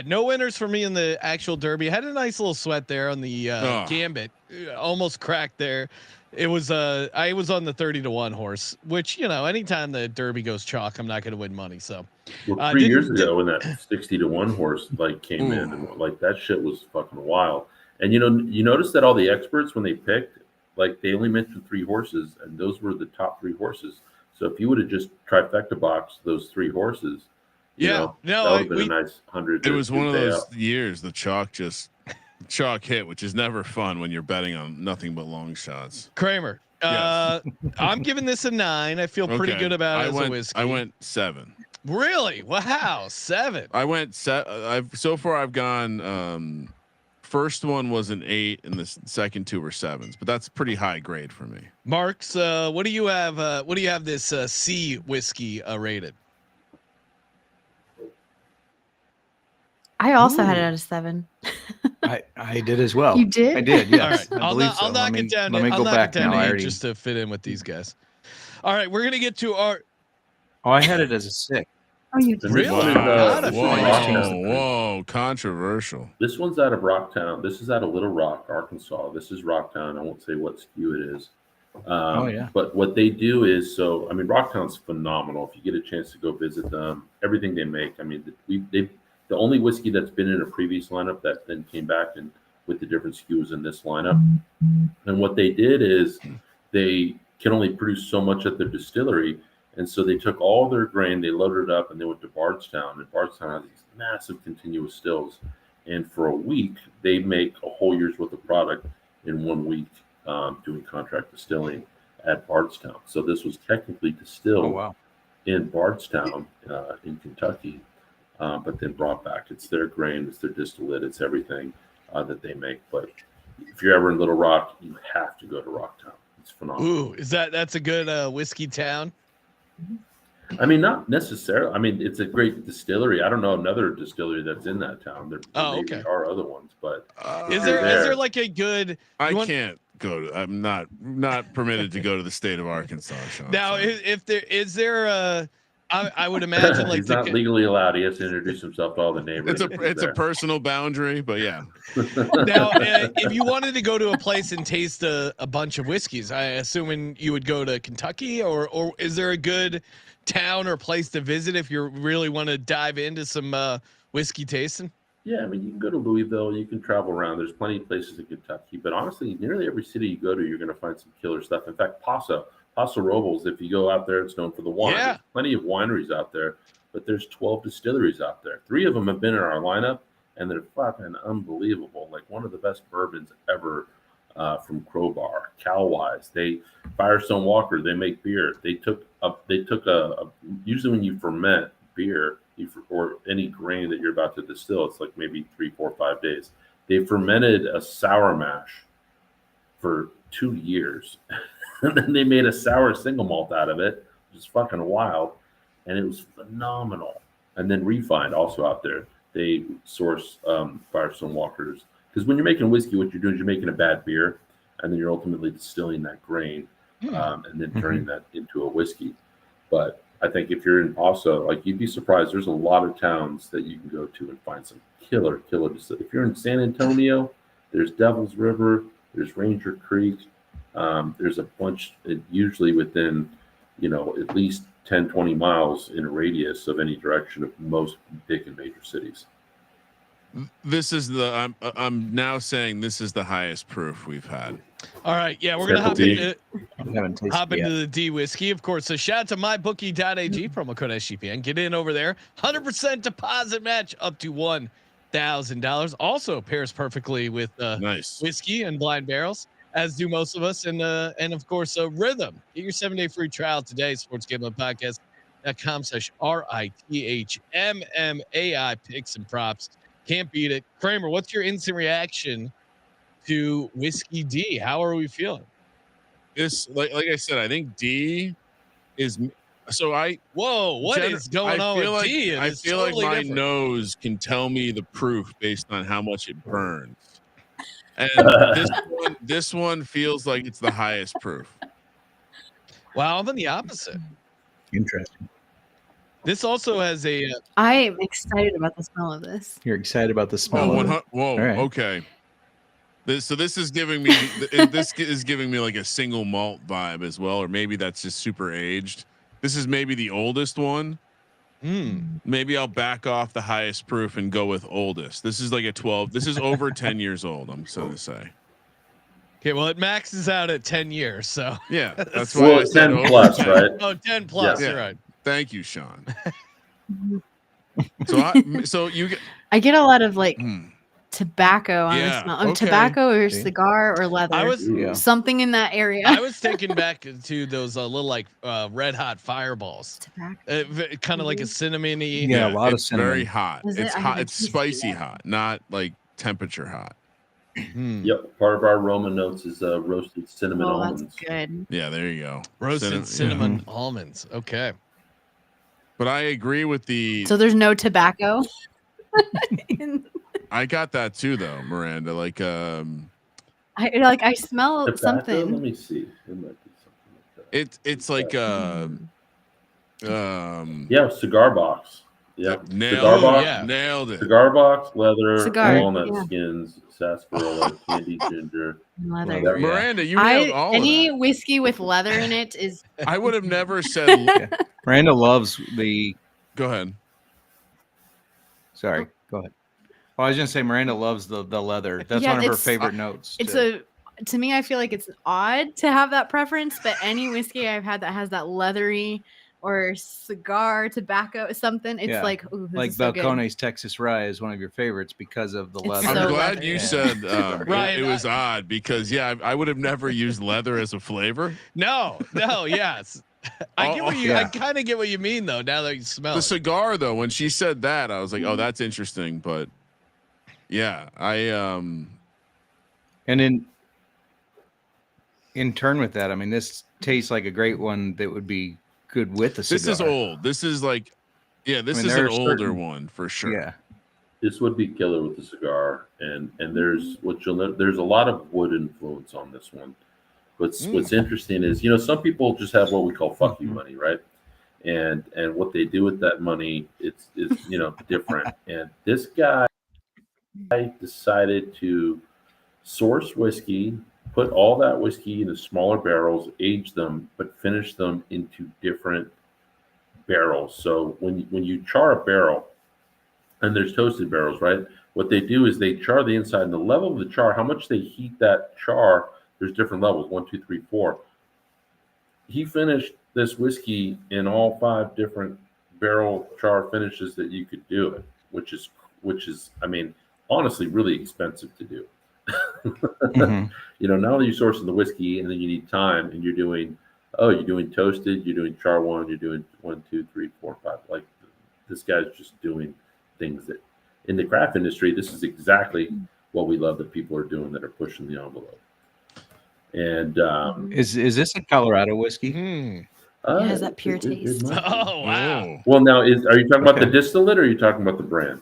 no winners for me in the actual Derby. Had a nice little sweat there on the Gambit, almost cracked there. It was I was on the 30-1 horse, which anytime the Derby goes chalk, I'm not going to win money. So 3 years ago when that 60-1 horse came in, and that shit was fucking wild. And you notice that all the experts, when they picked, they only mentioned 3 horses, and those were the top 3 horses. So if you would have just trifecta boxed those 3 horses, that would have been a nice 100. It was one of those years the chalk hit, which is never fun when you're betting on nothing but long shots. Kramer, yes. I'm giving this a 9. I feel pretty good about it as a whiskey. I went 7. Really? Wow, 7. I went so far I've gone. First one was an 8, and the second 2 were 7s, but that's pretty high grade for me. Marks, what do you have? What do you have this C whiskey rated? I also had it at a 7. I did as well. You did? I did. Yes. All right. I'll knock it down. Let me go back now. Just to fit in with these guys. All right, we're gonna get to our. Oh, I had it as a 6. Oh, you did. Really? Whoa, controversial. This one's out of Rocktown. This is out of Little Rock, Arkansas. This is Rocktown. I won't say what SKU it is. But what they do is, Rocktown's phenomenal. If you get a chance to go visit them, everything they make. The only whiskey that's been in a previous lineup that then came back and with the different SKUs in this lineup. And what they did is they can only produce so much at their distillery. And so they took all their grain, they loaded it up, and they went to Bardstown. And Bardstown has these massive continuous stills. And for a week, they make a whole year's worth of product in 1 week, doing contract distilling at Bardstown. So this was technically distilled in Bardstown, in Kentucky, but then brought back. It's their grain, it's their distillate, it's everything that they make. But if you're ever in Little Rock, you have to go to Rocktown. It's phenomenal. Ooh, that's a good whiskey town? Not necessarily. It's a great distillery. I don't know another distillery that's in that town. There maybe are other ones, but is there like a good? Can't go to. I'm not permitted to go to the state of Arkansas. Sean, now, if there is there a, I would imagine he's not legally allowed. He has to introduce himself to all the neighbors. It's a personal boundary, but yeah. Now, if you wanted to go to a place and taste a bunch of whiskeys, I assuming you would go to Kentucky, or is there a good town or place to visit if you really want to dive into some whiskey tasting? Yeah, you can go to Louisville. You can travel around. There's plenty of places in Kentucky, but honestly, nearly every city you go to, you're going to find some killer stuff. In fact, Paso, Paso Robles, if you go out there, it's known for the wine. Yeah. There's plenty of wineries out there, but there's 12 distilleries out there. 3 of them have been in our lineup, and they're fucking unbelievable. Like one of the best bourbons ever from Crowbar. Calwise, Firestone Walker, they make beer. They took a usually when you ferment beer or any grain that you're about to distill, it's like maybe 3, 4, 5 days. They fermented a sour mash for 2 years. And then they made a sour single malt out of it, which is fucking wild. And it was phenomenal. And then Refined also out there. They source Firestone Walkers. Because when you're making whiskey, what you're doing is you're making a bad beer, and then you're ultimately distilling that grain and then turning that into a whiskey. But I think if you're in Paso, like you'd be surprised. There's a lot of towns that you can go to and find some killer distilleries. If you're in San Antonio, there's Devil's River, there's Ranger Creek. There's a bunch, usually within, at least 10, 20 miles in a radius of any direction of most big and major cities. This is I'm now saying this is the highest proof we've had. All right, yeah, we're gonna hop into the D whiskey, of course. So shout out to mybookie.ag, promo code SGPN. Get in over there, 100% deposit match up to $1,000. Also pairs perfectly with nice whiskey and blind barrels, as do most of us, and of course Rhythm. Get your 7-day free trial today. sportsgamblingpodcast.com/RITHMMAI picks and props. Can't beat it. Kramer, what's your instant reaction to whiskey D? How are we feeling? This, like I said, I think D is. So what is going on with D? I feel totally like my nose can tell me the proof based on how much it burns, and this one feels like it's the highest proof. Wow, I'm on the opposite. Interesting. This also has a. I'm excited about the smell of this. You're excited about the smell. Whoa, right. Okay. This is giving me this is giving me like a single malt vibe as well, or maybe that's just super aged. This is maybe the oldest one. Maybe I'll back off the highest proof and go with oldest. This is like a 12. This is over 10 years old. I'm so to say. Okay, well, it maxes out at 10 years, so yeah, that's why I said 10 plus, 10. Right? Oh, 10 plus, yeah. right? Thank you, Sean. I get a lot of tobacco on the smell. Okay. Tobacco or cigar or leather. Something in that area. I was taken back to those little red hot fireballs. Tobacco. Kind of like a cinnamony. Yeah, a lot of it's cinnamon. very hot. Is It's it? hot. It's spicy hot, not like temperature hot. Yep. Part of our aroma notes is roasted cinnamon almonds. That's good. Yeah, there you go. Roasted cinnamon almonds. Okay. But I agree with the. So there's no tobacco. I got that too, though, Miranda. I smell Tobacco? something. Let me see. It might be something like that. It's like cigar box. Yep. Nailed it. Cigar box, leather, Cigar, walnut skins, sarsaparilla, candy ginger. Leather. Miranda, you nailed all any of that. whiskey with leather in it is. I would have never said. Miranda loves the. Go ahead. Sorry, go ahead. Well, I was gonna say Miranda loves the leather. That's one of her favorite notes. To me, I feel like it's odd to have that preference, but any whiskey I've had that has that leathery or cigar, tobacco, something, it's like, ooh, this like is so Balcones Texas Rye is one of your favorites because of the leather. I'm so glad leather. you said Ryan, it was odd because I would have never used leather as a flavor. No, yes. I get what you. I kind of get what you mean though. Now that you smell the cigar, though, when she said that, I was like, "Oh, that's interesting." But yeah, And in turn with that, I mean, this tastes like a great one that would be good with a cigar. This is old. This is like, this is an older one for sure. Yeah, this would be killer with the cigar, and there's there's a lot of wood influence on this one. What's interesting is, some people just have what we call fuck you money, right? And what they do with that money, it's different. And this guy decided to source whiskey, put all that whiskey into smaller barrels, age them, but finish them into different barrels. So when you char a barrel, and there's toasted barrels, right? What they do is they char the inside, and the level of the char, how much they heat that char. There's different levels, 1, 2, 3, 4. he finished this whiskey in all 5 different barrel char finishes that you could do it, which is, I mean, honestly, really expensive to do. Mm-hmm. You know, not only are you sourcing the whiskey, and then you need time, and you're doing toasted, you're doing char 1, you're doing 1, 2, 3, 4, 5. Like, this guy's just doing things that in the craft industry, this is exactly what we love that people are doing, that are pushing the envelope. And Is this a Colorado whiskey? It has that pure taste. might be. Oh wow! Well, now are you talking about the Okay. distillate, or are you talking about the brand?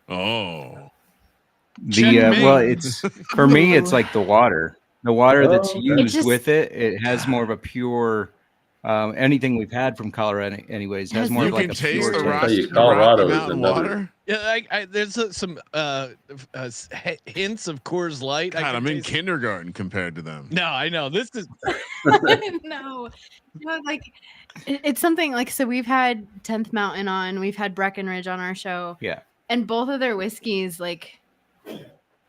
Oh, Checkmate. Well, it's for me, it's Ooh. like the water. The water that's Oh, okay. used just- with it has more of a pure. Anything we've had from Colorado, anyways, has more you of like can a taste pure the I'll rock. tell you, taste. Colorado Rocky is Mountain another- water. Yeah, there's some hints of Coors Light. God, can I'm in taste. kindergarten compared to them. No, I know this is. No, like it's something like, so we've had 10th Mountain on, we've had Breckenridge on our show, Yeah. and both of their whiskeys like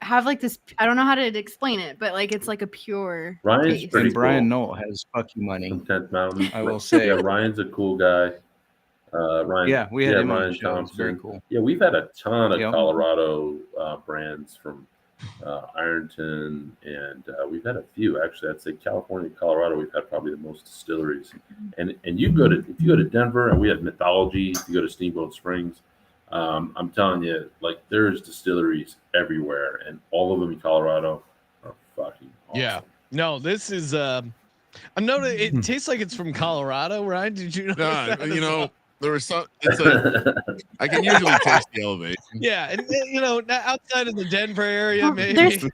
have like this, I don't know how to explain it, but like it's like a pure Ryan's taste. pretty And Brian cool. Knoll has fuck you money. From 10th Mountain. I will say. Yeah, Ryan's a cool guy. Ryan. Yeah, we had him on Ryan the show. It's very Thompson. cool. Yeah, we've had a ton of Yep. Colorado brands from Ironton, and we've had a few actually. I'd say California, Colorado, we've had probably the most distilleries. And if you go to Denver, and we have Mythology. If you go to Steamboat Springs, I'm telling you, like, there's distilleries everywhere, and all of them in Colorado are fucking awesome. Yeah. No, this is. I'm noticing it tastes like it's from Colorado, right? Did you know? God, you know, there was some. I can usually taste the elevation. Yeah, and you know, outside of the Denver area, Well, maybe. there's-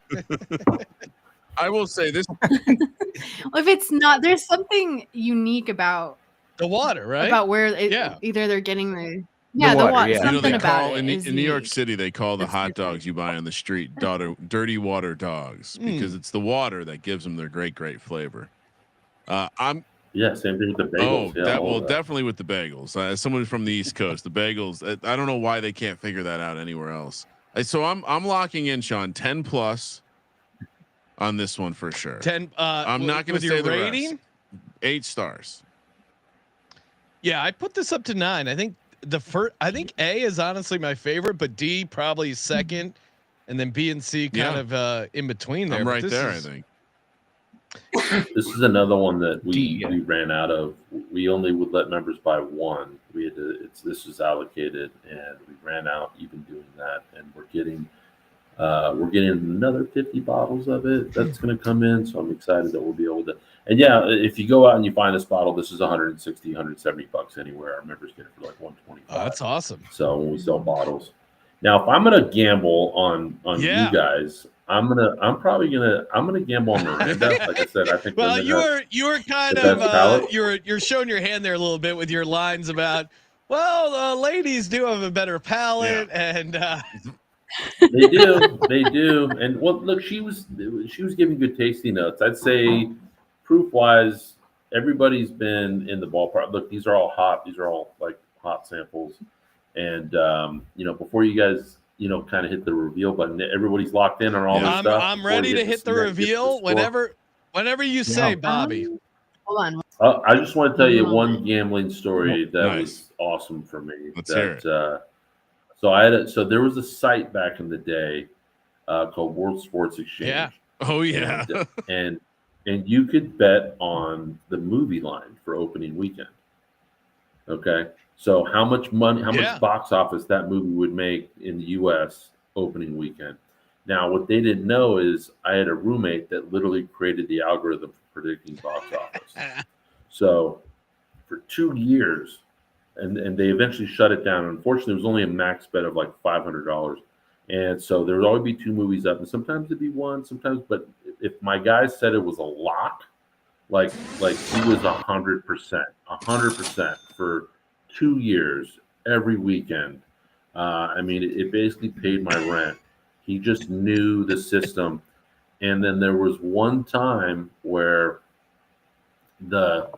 I will say this. If it's not, there's something unique about The water, right? about where it, Yeah. either they're getting the the water, water, yeah. You know, something they about call it in is New York unique. City, they call the That's hot different. dogs you buy on the street dirty water dogs because it's the water that gives them their great flavor. I'm Yeah, same thing with the bagels. Yeah, all of that. definitely with the bagels. As someone from the East Coast, the bagels. I don't know why they can't figure that out anywhere else. So I'm locking in, Sean, 10 plus on this one for sure. 10. I'm not going with to say your the rating. rest. 8 stars. Yeah, I put this up to 9. I think I think A is honestly my favorite, but D probably second, and then B and C kind of in between there. I'm But right this there. is- I think. This is another one that D, yeah. we ran out of. We only would let members buy one. We had to. This was allocated, and we ran out even doing that. And we're getting another 50 bottles of it. That's going to come in, so I'm excited that we'll be able to. And yeah, if you go out and you find this bottle, this is 160, 170 bucks anywhere. Our members get it for like 125. Oh, that's awesome. So when we sell bottles, now if I'm gonna gamble on Yeah. you guys, I'm gonna gamble on Miranda. Like I said, I think. Well, women you were kind the of best palate. you're showing your hand there a little bit with your lines about, well, ladies do have a better palate, and they do. And well, look, she was giving good tasting notes. I'd say, proof wise, everybody's been in the ballpark. Look, these are all hot. These are all like hot samples. And before you guys, kind of hit the reveal button, everybody's locked in on all this stuff. I'm before ready we to get hit the get reveal score. whenever you say, Bobby. Hold on. I just want to tell you One one moment. gambling story that Nice. was awesome for me. Let's hear it. So there was a site back in the day called World Sports Exchange. Yeah. Oh yeah. And you could bet on the movie line for opening weekend. Okay. So how much box office that movie would make in the US opening weekend. Now, what they didn't know is I had a roommate that literally created the algorithm for predicting box office. So for 2 years, and they eventually shut it down. Unfortunately, it was only a max bet of like $500. And so there would always be 2 movies up, and sometimes it'd be one, but if my guys said it was a lock, like he was 100% for 2 years, every weekend. It basically paid my rent. He just knew the system. And then there was one time where the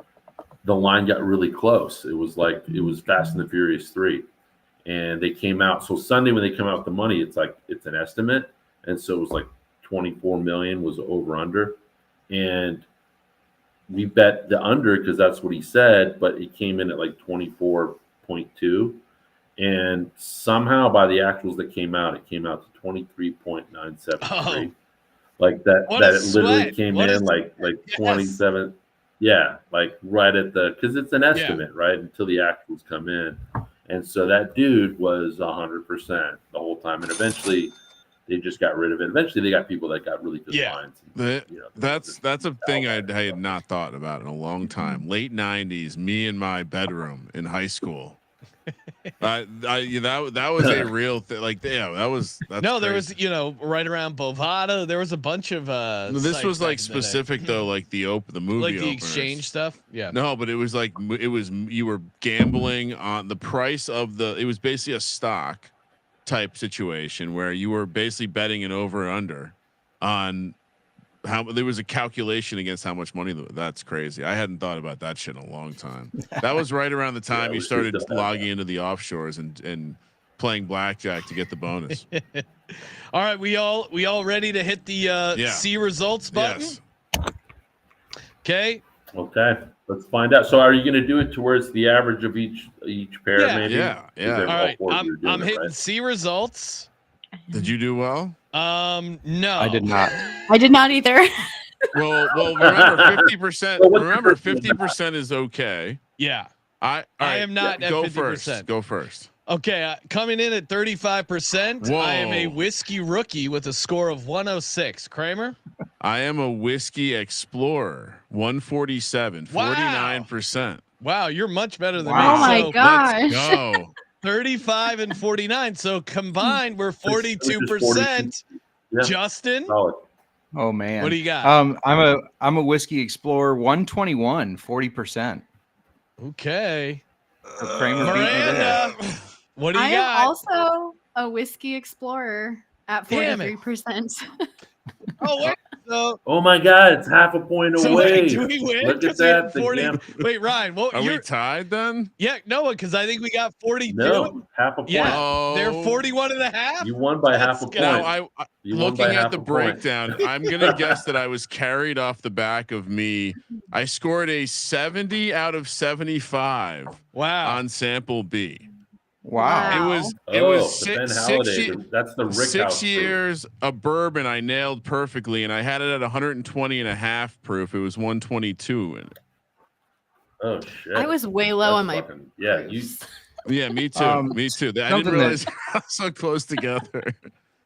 line got really close. It was Fast and the Furious 3. And they came out. So Sunday when they come out with the money, it's an estimate. And so it was like 24 million was over under. And we bet the under because that's what he said, but it came in at like 24.2. And somehow by the actuals that came out, it came out to 23.973. Oh. Like that, What that a it literally sweat. came What a in like yes. 27. Yeah, like right at the, because it's an estimate, right? Until the actuals come in. And so that dude was 100% the whole time. And eventually they just got rid of it. Eventually they got people that got really good lines. And, that's a thing I had not thought about in a long time. Late 90s, me in my bedroom in high school. That was a real thing. Like, yeah, that's there crazy. was, right around Bovada, there was a bunch of this was like specific though, like the movie, like the openers. exchange stuff. Yeah. No, but it was like you were gambling on the price of it was basically a stock type situation where you were basically betting an over and under on how there was a calculation against how much money. That's crazy. I hadn't thought about that shit in a long time. That was right around the time you started logging into the offshores and playing blackjack to get the bonus. All right, we all ready to hit the see results button? Yes. Okay. Let's find out. So are you going to do it towards the average of each pair? Maybe. Yeah. All right. I'm hitting see results. Did you do well? No, I did not. I did not either. Well, remember 50%. Remember 50% is okay. Yeah. I am not at go 50%. first. Go first. Okay, coming in at 35%. I am a whiskey rookie with a score of 106. Kramer? I am a whiskey explorer, 147, 49%. Wow, you're much better than me. Oh my gosh. Let's go. 35 and 49. So combined, we're 42%. Yeah. Justin? Solid. Oh man. What do you got? I'm a whiskey explorer, 121, 40%. Okay. Kramer beat me there. Miranda, what do you I got? am also a whiskey explorer at 43%. Oh, wait. So, Oh my God, it's half a point so away. wait, do we win? Look at 'Cause we had that. 40. Wait, Ryan, what Are we tied then? Yeah, no, because I think we got 42. No, half a point. Yeah, they're 41 and a half. You won by half a Let's point. go. Now, You won looking by at half the a point. breakdown, I'm gonna guess that I was carried off the back of me. I scored a 70 out of 75 Wow. on sample B. Wow. It was the Ben six Halliday, that's the Rick 6 House years of bourbon I nailed perfectly, and I had it at 120 and a half proof. It was 122 in it. Oh shit! I was way low on my yeah. Yeah, me too. Me too. I didn't realize how so close together.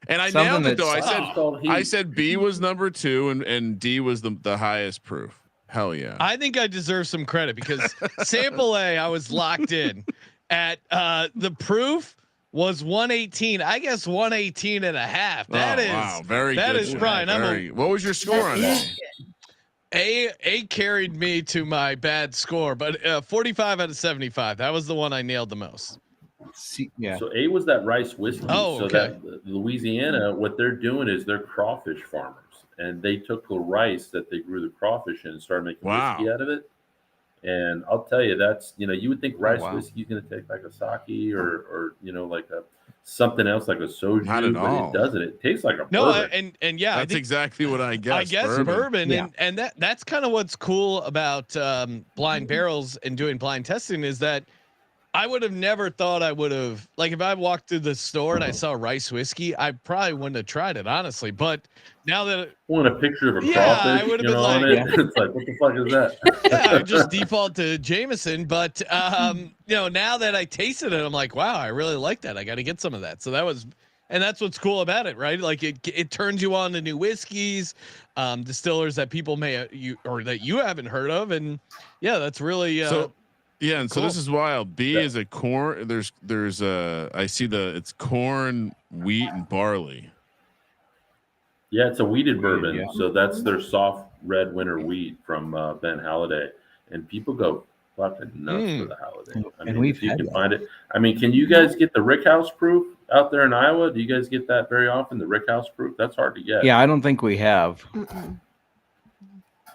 And I nailed it though. I said B was number 2 and D was the highest proof. Hell yeah. I think I deserve some credit because sample A, I was locked in at the proof was 118. I guess 118 and a half. That is wow. Very that good. is Brian. What was your score on that? A carried me to my bad score, but 45 out of 75. That was the one I nailed the most. Yeah. So A was that rice whiskey. Oh, so okay. that Louisiana, what they're doing is they're crawfish farmers, and they took the rice that they grew the crawfish in and started making whiskey out of it. And I'll tell you, that's, you would think rice whiskey is going to take like a sake or like a something else like a soju, Not at but all. it doesn't. It tastes like a No, bourbon. and yeah, that's exactly what I guess. I guess bourbon, Yeah. and that's kind of what's cool about blind barrels and doing blind testing is that I would have never thought I would have, like, if I walked through the store and I saw rice whiskey, I probably wouldn't have tried it, honestly. But now that want a picture of a I crawfish, would have been like, on it. It's like, what the fuck is that? yeah, I just default to Jameson. But now that I tasted it, I'm like, wow, I really like that. I got to get some of that. So that was, and that's what's cool about it, right? Like it turns you on to new whiskeys, distillers that people may that you haven't heard of, and yeah, that's really Yeah, and cool. so this is wild. B is a corn. There's I see it's corn, wheat, and barley. Yeah, it's a wheated bourbon. Yeah. So that's their soft red winter wheat from Ben Halliday, and people go fucking nuts for the Halliday. I And mean, we've if you had can that. find it. I mean, can you guys get the Rick House proof out there in Iowa? Do you guys get that very often? The Rick House proof? That's hard to get. Yeah, I don't think we have. Mm-mm.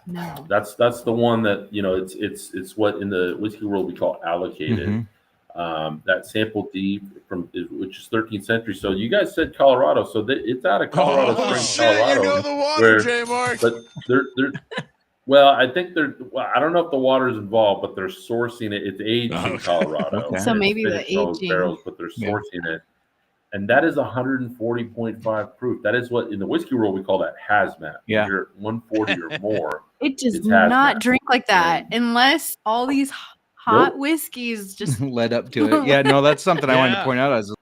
No. That's the one that it's what in the whiskey world we call allocated. That sample D which is 13th century. So you guys said Colorado, so it's out of Colorado Springs, shit, Colorado. you know the one, where- JMark. But they're Well, I think I don't know if the water is involved, but they're sourcing it. It's aged in Colorado. Okay. So It's maybe the finished in those aging. barrels, but they're sourcing it. And that is 140.5 proof. That is what in the whiskey world we call that hazmat. Yeah. You're at 140 or more. It does It's not hazmat. drink like that unless all these hot Nope. whiskeys just led up to it. Yeah, no, that's something I wanted to Yeah. point out. I was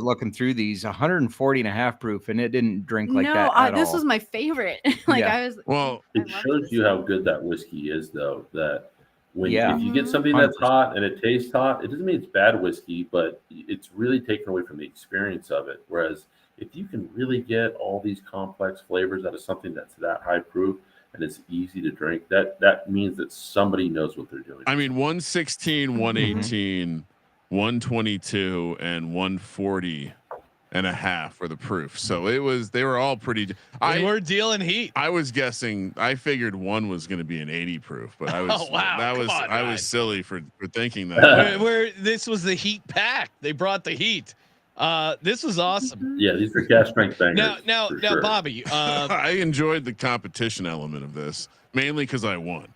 looking through these 140.5 proof, and it didn't drink like that at this all. was my favorite. Like Yeah. I was Well, I It love shows this. you how good that whiskey is, though. That when Yeah. if you get something that's 100%. hot and it tastes hot, it doesn't mean it's bad whiskey, but it's really taken away from the experience of it. Whereas if you can really get all these complex flavors out of something that's that high proof and it's easy to drink, that means that somebody knows what they're doing. I mean, 116, 118, 122, and 140.5 for the proof. So they were all pretty. We're dealing heat. I was guessing. I figured one was going to be an 80 proof, but I was Oh, wow. that Come was on, I Ryan. was silly for thinking that. Where this was the heat pack. They brought the heat. This was awesome. Yeah, these are cash strength bangers. Now, for sure. Bobby. I enjoyed the competition element of this mainly because I won.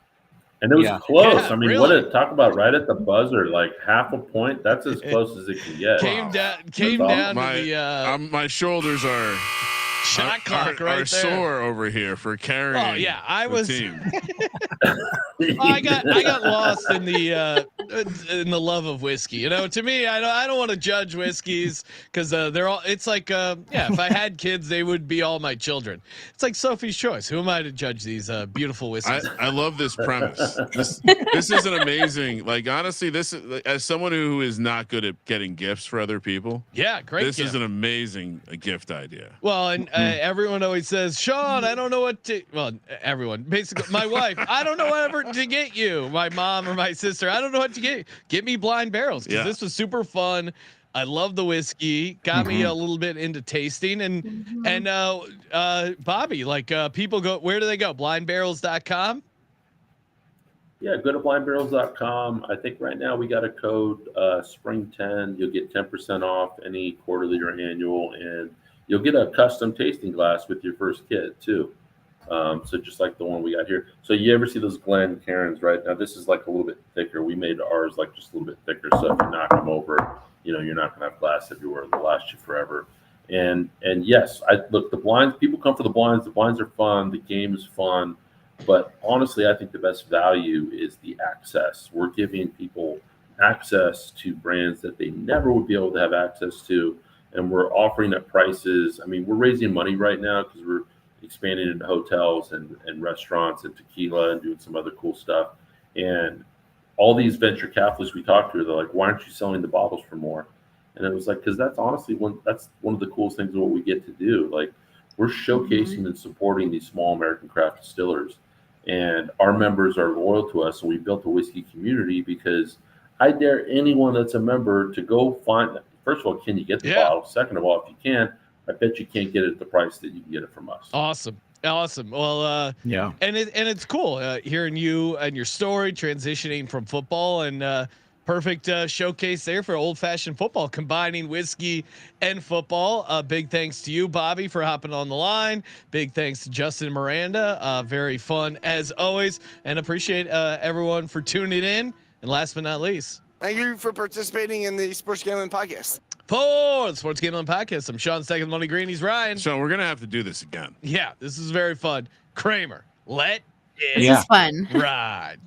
And it was Yeah. close. Yeah, I mean, really. talk about right at the buzzer, like half a point. That's as close as it can get. Came down awesome. to the My shoulders are shot clock right there. sore over here for carrying. Oh yeah, I the was. team. I got lost in the love of whiskey. You know, to me, I don't want to judge whiskeys because they're all. It's like if I had kids, they would be all my children. It's like Sophie's Choice. Who am I to judge these beautiful whiskeys? I love this premise. This is an amazing. Like honestly, this is as someone who is not good at getting gifts for other people. Yeah, great. This gift. is an amazing gift idea. Well, and everyone always says, Sean, I don't know what to. Well, everyone, basically, my wife, I don't know whatever to get you. My mom or my sister, I don't know what to get. Get me blind barrels because this was super fun. I love the whiskey. Got me a little bit into tasting and Bobby, like people go. Where do they go? Blindbarrels.com. Yeah, go to blindbarrels.com. I think right now we got a code Spring10. You'll get 10% off any quarterly or annual, and you'll get a custom tasting glass with your first kit too. So just like the one we got here. So you ever see those Glen Cairns, right? Now this is like a little bit thicker. We made ours like just a little bit thicker. So if you knock them over, you're not gonna have glass everywhere. They'll last you forever. And yes, I look, the blinds, people come for the blinds. The blinds are fun. The game is fun. But honestly, I think the best value is the access. We're giving people access to brands that they never would be able to have access to. And we're offering at prices. I mean, we're raising money right now because we're expanding into hotels and restaurants and tequila and doing some other cool stuff. And all these venture capitalists we talked to, they're like, why aren't you selling the bottles for more? And it was like, because that's honestly one of the coolest things of what we get to do. Like, we're showcasing and supporting these small American craft distillers. And our members are loyal to us. And we built a whiskey community because I dare anyone that's a member to go find them. First of all, can you get the bottle? Second of all, if you can, I bet you can't get it at the price that you can get it from us. Awesome. Well, yeah, and it's cool hearing you and your story transitioning from football and perfect showcase there for old fashioned football, combining whiskey and football. Big thanks to you, Bobby, for hopping on the line. Big thanks to Justin and Miranda. Very fun as always, and appreciate everyone for tuning in. And last but not least, thank you for participating in the Sports Gambling Podcast. for the Sports Gambling Podcast, I'm Sean Second Money Green. He's Ryan. Sean, we're gonna have to do this again. Yeah, this is very fun. Kramer, let it This is fun. ride.